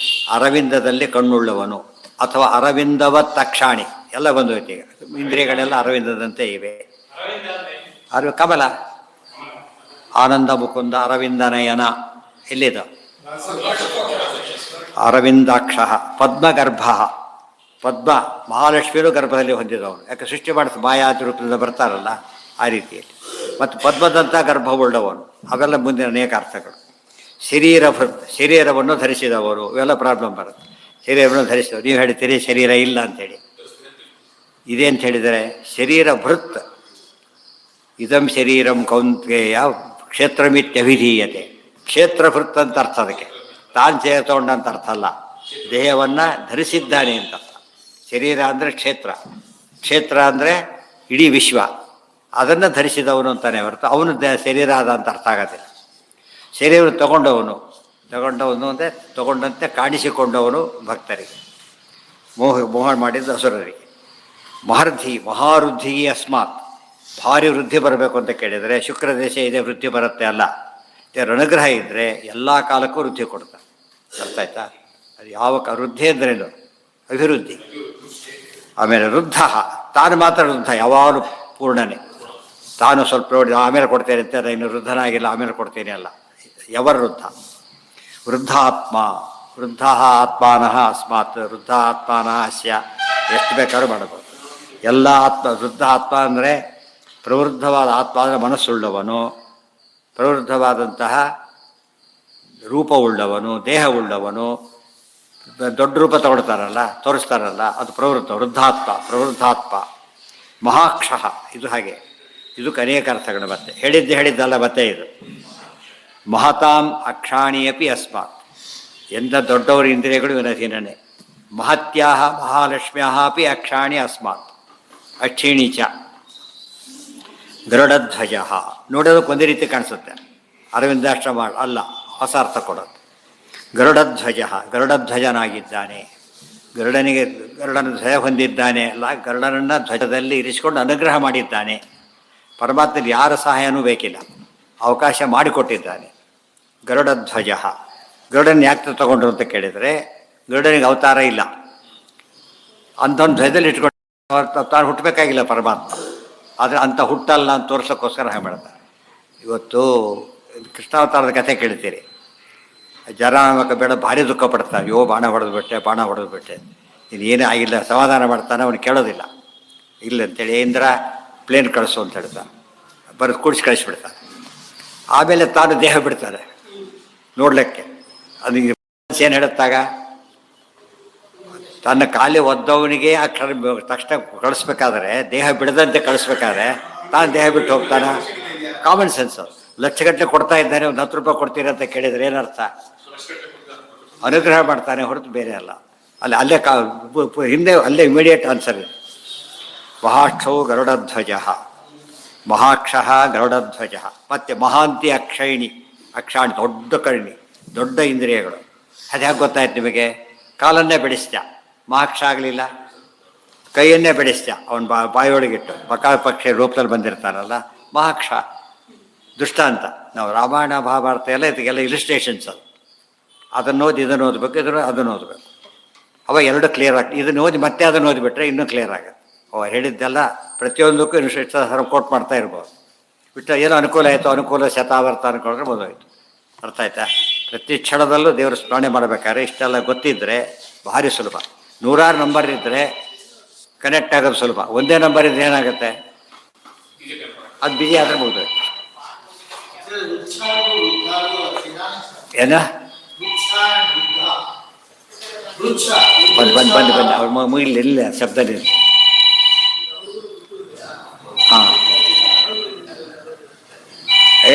ಅರವಿಂದದಲ್ಲಿ ಕಣ್ಣುಳ್ಳವನು ಅಥವಾ ಅರವಿಂದವತ್ ಅಕ್ಷಾಣಿ ಎಲ್ಲ ಬಂದೋಯ್ತು. ಈಗ ಇಂದ್ರಿಯಗಳೆಲ್ಲ ಅರವಿಂದದಂತೆ ಇವೆ. ಕಮಲ, ಆನಂದ ಮುಕುಂದ, ಅರವಿಂದನಯನ ಎಲ್ಲಿದು? ಅರವಿಂದಾಕ್ಷ ಪದ್ಮಗರ್ಭ. ಪದ್ಮ ಮಹಾಲಕ್ಷ್ಮಿಯರು ಗರ್ಭದಲ್ಲಿ ಹೊಂದಿದವನು. ಯಾಕೆ ಸೃಷ್ಟಿ ಮಾಡಿದ ಮಾಯಾದಿ ರೂಪದಿಂದ ಬರ್ತಾರಲ್ಲ ಆ ರೀತಿಯಲ್ಲಿ. ಮತ್ತು ಪದ್ಮದಂಥ ಗರ್ಭವುಳ್ಳವನು, ಅವೆಲ್ಲ ಮುಂದಿನ ಅನೇಕ ಅರ್ಥಗಳು. ಶರೀರಭೃತ್, ಶರೀರವನ್ನು ಧರಿಸಿದವರು, ಇವೆಲ್ಲ ಪ್ರಾಬ್ಲಮ್ ಬರುತ್ತೆ. ಶರೀರವನ್ನು ಧರಿಸಿದವರು, ನೀವು ಹೇಳ್ತೀರಿ ಶರೀರ ಇಲ್ಲ ಅಂಥೇಳಿ. ಇದೇ ಅಂತ ಹೇಳಿದರೆ ಶರೀರ ಭೃತ್. ಇದಂ ಶರೀರಂ ಕೌಂತೆಯ ಕ್ಷೇತ್ರಮಿತ್ಯಭಿಧೀಯತೆ. ಕ್ಷೇತ್ರಭೃತ್ ಅಂತ ಅರ್ಥ ಅದಕ್ಕೆ. ತಾನು ಸೇರಿಕೊಂಡಂತ ಅರ್ಥ ಅಲ್ಲ, ದೇಹವನ್ನು ಧರಿಸಿದ್ದಾನೆ ಅಂತ ಅರ್ಥ. ಶರೀರ ಅಂದರೆ ಕ್ಷೇತ್ರ, ಕ್ಷೇತ್ರ ಅಂದರೆ ಇಡೀ ವಿಶ್ವ, ಅದನ್ನು ಧರಿಸಿದವನು ಅಂತಾನೆ ಹೊರತು ಅವನು ಶರೀರ ಆದ ಅಂತ ಅರ್ಥ ಆಗೋದಿಲ್ಲ. ಶರೀರವನ್ನು ತಗೊಂಡವನು ಅಂದರೆ ತಗೊಂಡಂತೆ ಕಾಣಿಸಿಕೊಂಡವನು ಭಕ್ತರಿಗೆ, ಮೋಹ ಮಾಡಿದ್ದು ಅಸುರರಿಗೆ. ಮಹರ್ಧಿ ಮಹಾವೃದ್ಧಿ ಅಸ್ಮಾತ್, ಭಾರಿ ವೃದ್ಧಿ ಬರಬೇಕು ಅಂತ ಕೇಳಿದರೆ ಶುಕ್ರ ದೇಶ ಇದೆ ವೃದ್ಧಿ ಬರುತ್ತೆ ಅಲ್ಲ. ದೇವರ ಅನುಗ್ರಹ ಇದ್ದರೆ ಎಲ್ಲ ಕಾಲಕ್ಕೂ ವೃದ್ಧಿ ಕೊಡ್ತಾರೆ. ಅರ್ಥ ಆಯ್ತಾ? ಅದು ಯಾವ ವೃದ್ಧಿ ಅಂದ್ರೇನು? ಅಭಿವೃದ್ಧಿ. ಆಮೇಲೆ ವೃದ್ಧ, ತಾನು ಮಾತ್ರ ವೃದ್ಧ, ಯಾವಾಗಲೂ ಪೂರ್ಣನೇ. ತಾನು ಸ್ವಲ್ಪ ನೋಡಿ ಆಮೇಲೆ ಕೊಡ್ತೇನೆ ಅಂತ, ಇನ್ನು ವೃದ್ಧನಾಗಿಲ್ಲ ಆಮೇಲೆ ಕೊಡ್ತೇನೆ ಅಲ್ಲ, ಯವರ ವೃದ್ಧ. ವೃದ್ಧಾತ್ಮ, ವೃದ್ಧ ಆತ್ಮಾನಃ ಅಸ್ಮಾತ್, ವೃದ್ಧ ಆತ್ಮಾನಃ ಅಸ್ಯ, ಎಷ್ಟು ಬೇಕಾದ್ರೂ ಮಾಡಬಹುದು. ಎಲ್ಲ ಆತ್ಮ ವೃದ್ಧ ಆತ್ಮ ಅಂದರೆ ಪ್ರವೃದ್ಧವಾದ ಆತ್ಮ ಅಂದರೆ ಮನಸ್ಸುಳ್ಳವನು, ಪ್ರವೃದ್ಧವಾದಂತಹ ರೂಪವುಳ್ಳವನು, ದೇಹವುಳ್ಳವನು. ದೊಡ್ಡ ರೂಪ ತಗೊಳ್ತಾರಲ್ಲ, ತೋರಿಸ್ತಾರಲ್ಲ, ಅದು ಪ್ರವೃದ್ಧ, ಪ್ರವೃದ್ಧಾತ್ಮ. ಮಹಾಕ್ಷ, ಇದು ಹಾಗೆ. ಇದಕ್ಕೆ ಅನೇಕ ಅರ್ಥಗಳು ಮತ್ತೆ ಹೇಳಿದ್ದಲ್ಲ ಮತ್ತೆ ಇದು. ಮಹತಾಂ ಅಕ್ಷಾಣಿಯಪಿ ಅಸ್ಮಾತ್, ಎಂಥ ದೊಡ್ಡವರ ಇಂದ್ರಿಯಗಳು ವಿನಧೀನನೆ. ಮಹತ್ಯಾ ಮಹಾಲಕ್ಷ್ಮ್ಯಾ ಅಪಿ ಅಕ್ಷಾಣಿ ಅಸ್ಮಾತ್ ಅಕ್ಷಿಣಿ ಚ. ಗರುಡಧ್ವಜ ನೋಡೋದಕ್ಕೆ ಒಂದೇ ರೀತಿ ಕಾಣಿಸುತ್ತೆ, ಅರವಿಂದಾಶ್ರಮ ಅಲ್ಲ, ಹೊಸ ಅರ್ಥ ಕೊಡೋದು. ಗರುಡಧ್ವಜ, ಗರುಡಧ್ವಜನಾಗಿದ್ದಾನೆ. ಗರುಡನ ಧ್ವಜ ಹೊಂದಿದ್ದಾನೆ ಅಲ್ಲ, ಗರುಡನನ್ನು ಧ್ವಜದಲ್ಲಿ ಇರಿಸಿಕೊಂಡು ಅನುಗ್ರಹ ಮಾಡಿದ್ದಾನೆ. ಪರಮಾತ್ಮನಿಗೆ ಯಾರ ಸಹಾಯನೂ ಬೇಕಿಲ್ಲ, ಅವಕಾಶ ಮಾಡಿಕೊಟ್ಟಿದ್ದಾನೆ. ಗರುಡಧ್ವಜ. ಗರುಡನ ಯಾಕೆ ತಗೊಂಡ್ರು ಅಂತ ಕೇಳಿದರೆ, ಗರುಡನಿಗೆ ಅವತಾರ ಇಲ್ಲ, ಅಂಥವ್ನು ಧ್ವಜದಲ್ಲಿ ಇಟ್ಕೊಂಡು ತಾನು ಹುಟ್ಟಬೇಕಾಗಿಲ್ಲ ಪರಮಾತ್ಮ. ಆದರೆ ಅಂಥ ಹುಟ್ಟಲ್ಲ ಅಂತ ತೋರ್ಸೋಕ್ಕೋಸ್ಕರ ಹಾಗೆ ಮಾಡ್ತಾರೆ. ಇವತ್ತು ಕೃಷ್ಣಾವತಾರದ ಕಥೆ ಕೇಳ್ತೀರಿ. ಜರಾಮಕ ಬೇಡ ಭಾರಿ ದುಃಖ ಪಡ್ತಾನೆ, ಅಯ್ಯೋ ಬಾಣ ಹೊಡೆದು ಬಿಟ್ಟೆ, ನೀನು ಏನೇ ಆಗಿಲ್ಲ, ಸಮಾಧಾನ ಮಾಡ್ತಾನೆ. ಅವನು ಕೇಳೋದಿಲ್ಲ. ಇಲ್ಲ ಅಂತೇಳಿ ಇಂದ್ರ ಪ್ಲೇನ್ ಕಳಿಸು ಅಂತ ಹೇಳ್ತಾನೆ, ಬರೆದು ಕೂಡಿಸಿ ಕಳಿಸ್ಬಿಡ್ತಾನೆ. ಆಮೇಲೆ ತಾನು ದೇಹ ಬಿಡ್ತಾನೆ ನೋಡ್ಲಿಕ್ಕೆ. ಅದು ಏನು ಹೇಳುತ್ತಾಗ, ತನ್ನ ಖಾಲಿ ಒದ್ದವನಿಗೆ ಅಕ್ಷರ ತಕ್ಷಣ ಕಳಿಸ್ಬೇಕಾದ್ರೆ, ದೇಹ ಬಿಡದಂತೆ ಕಳಿಸ್ಬೇಕಾದ್ರೆ ತಾನು ದೇಹ ಬಿಟ್ಟು ಹೋಗ್ತಾನೆ. Common sense. ಲಕ್ಷಗಟ್ಟಲೆ ಕೊಡ್ತಾ ಇದ್ದಾನೆ, ಒಂದು 10 ರೂಪಾಯಿ ಕೊಡ್ತೀರ ಅಂತ ಕೇಳಿದರೆ ಏನರ್ಥ? ಅನುಗ್ರಹ ಮಾಡ್ತಾನೆ ಹೊರತು ಬೇರೆ ಅಲ್ಲ. ಅಲ್ಲೇ ಹಿಂದೆ ಅಲ್ಲೇ ಇಮಿಡಿಯೇಟ್ ಆನ್ಸರ್ ಇದೆ. ಮಹಾಕ್ಷೌ ಗರುಡಧ್ವಜ, ಮಹಾಕ್ಷ ಗರುಡಧ್ವಜ. ಮತ್ತು ಮಹಾಂತಿ ಅಕ್ಷೈಣಿ, ಅಕ್ಷಾಣಿ ದೊಡ್ಡ ಕರ್ಣಿ, ದೊಡ್ಡ ಇಂದ್ರಿಯಗಳು. ಅದು ಹೇಗೆ ಗೊತ್ತಾಯ್ತು ನಿಮಗೆ? ಕಾಲನ್ನೇ ಬೆಳೆಸ್ತ್ಯ, ಮಹಾಕ್ಷ ಆಗಲಿಲ್ಲ. ಕೈಯನ್ನೇ ಬೆಳೆಸ್ತ್ಯ, ಅವನು ಬಾಯಿಯೊಳಗಿಟ್ಟು ಬಕಾಳ ಪಕ್ಷಿ ರೂಪದಲ್ಲಿ ಬಂದಿರ್ತಾನಲ್ಲ, ಮಹಾಕ್ಷ. ದೃಷ್ಟಾಂತ. ನಾವು ರಾಮಾಯಣ ಮಹಾಭಾರತ ಎಲ್ಲ ಇದಕ್ಕೆಲ್ಲ ಇಲಿಸ್ಟ್ರೇಷನ್ಸ್ ಅದು. ಅದನ್ನು ಓದಿ ಇದನ್ನು ಓದಬೇಕು, ಅದನ್ನು ಓದಬೇಕು. ಅವಾಗ ಎರಡು ಕ್ಲಿಯರ್ ಆಗ್ತದೆ. ಇದನ್ನು ಓದಿ ಮತ್ತೆ ಅದನ್ನು ಓದಿಬಿಟ್ರೆ ಇನ್ನೂ ಕ್ಲಿಯರ್ ಆಗುತ್ತೆ. ಅವ ಹೇಳಿದ್ದೆಲ್ಲ ಪ್ರತಿಯೊಂದಕ್ಕೂ ಇನ್ನು ಕೋಟ್ ಮಾಡ್ತಾ ಇರ್ಬೋದು. ಬಿಟ್ಟು ಏನೋ ಅನುಕೂಲ ಆಯಿತು, ಅನುಕೂಲ ಶತಾವರ್ತ ಅನ್ಕೊಂಡ್ರೆ ಮೊದಲಾಯಿತು. ಅರ್ಥ ಆಯ್ತಾ? ಪ್ರತಿ ಕ್ಷಣದಲ್ಲೂ ದೇವರ ಸ್ಮರಣೆ ಮಾಡಬೇಕಾದ್ರೆ ಇಷ್ಟೆಲ್ಲ ಗೊತ್ತಿದ್ದರೆ ಭಾರಿ ಸುಲಭ. 100 ನಂಬರ್ ಇದ್ದರೆ ಕನೆಕ್ಟ್ ಆಗೋದು ಸುಲಭ. ಒಂದೇ ನಂಬರ್ ಇದ್ರೆ ಏನಾಗುತ್ತೆ? ಅದು ಬಿಜಿ ಆದರೆ ಮುಗಿದೋಯ್ತು. ಏನ ಬಂದು ಅವ್ರ ಮುಗಿಲಿ, ಇಲ್ಲ ಶಬ್ದ ನಿಲ್ಲ. ಹಾಂ,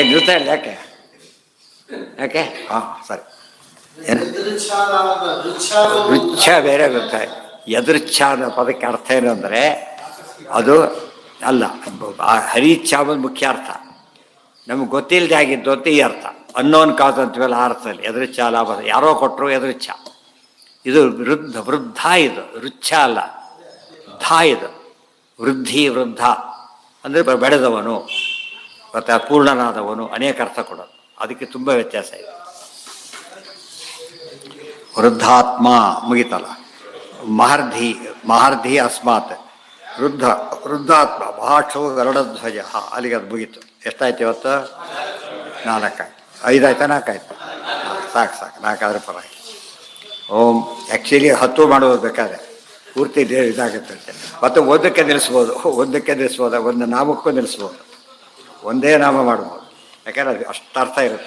ನಿಲ್ತಾ ಇಲ್ಲ. ಯಾಕೆ? ಹಾಂ, ಸರಿ. ಏನು ರುಚ್ಛ ಬೇರೆ ಗೊತ್ತಾಯ್ತು. ಎದುರುಚ್ಛ ಅನ್ನೋ ಪದಕ್ಕೆ ಅರ್ಥ ಏನು ಅಂದರೆ ಅದು ಅಲ್ಲ, ಹರಿಚ್ಛ ಅನ್ನೋದು ಮುಖ್ಯ ಅರ್ಥ. ನಮ್ಗೆ ಗೊತ್ತಿಲ್ಲದೆ ಆಗಿದ್ದು ಅಂತ ಈ ಅರ್ಥ. ಅನ್ನೋನ್ ಕಾಸು ಅಂತೀವಲ್ಲ, ಆ ಅರ್ಥದಲ್ಲಿ ಎದುರುಚ್ಛ ಲಾಭ. ಯಾರೋ ಕೊಟ್ಟರು ಎದುರುಚ್ಛ. ಇದು ವೃದ್ಧ, ಇದು ರುಚ್ಛ ಅಲ್ಲ, ಧಾ. ಇದು ವೃದ್ಧಿ, ವೃದ್ಧ ಅಂದರೆ ಬೆಳೆದವನು ಮತ್ತು ಪೂರ್ಣನಾದವನು, ಅನೇಕ ಅರ್ಥ ಕೊಡೋದು. ಅದಕ್ಕೆ ತುಂಬ ವ್ಯತ್ಯಾಸ ಇದೆ. ವೃದ್ಧಾತ್ಮ ಮುಗಿತಲ್ಲ. ಮಹರ್ಧಿ ಅಸ್ಮಾತ್ ವೃದ್ಧಾತ್ಮ ಮಹಾಕ್ಷೌ ಗರುಡಧ್ವಜ. ಅಲ್ಲಿಗೆ ಅದು ಮುಗೀತು. ಎಷ್ಟಾಯ್ತು ಇವತ್ತು? 4 ಆಯ್ತು. 5 ಆಯ್ತಾ? 4 ಆಯ್ತು. ಸಾಕು 4 ಪರವಾಗಿ. ಓಂ. ಆ್ಯಕ್ಚುಲಿ 10 ಮಾಡೋದು ಬೇಕಾದ್ರೆ ಪೂರ್ತಿ ಇದಾಗುತ್ತೆ. ಮತ್ತು ಒಂದಕ್ಕೆ ನಿಲ್ಲಿಸ್ಬೋದು, ಒಂದು ನಾಮಕ್ಕೂ ನಿಲ್ಲಿಸ್ಬೋದು, ಒಂದೇ ನಾಮ ಮಾಡ್ಬೋದು. ಯಾಕಂದರೆ ಅದು ಅಷ್ಟು ಅರ್ಥ ಇರುತ್ತೆ.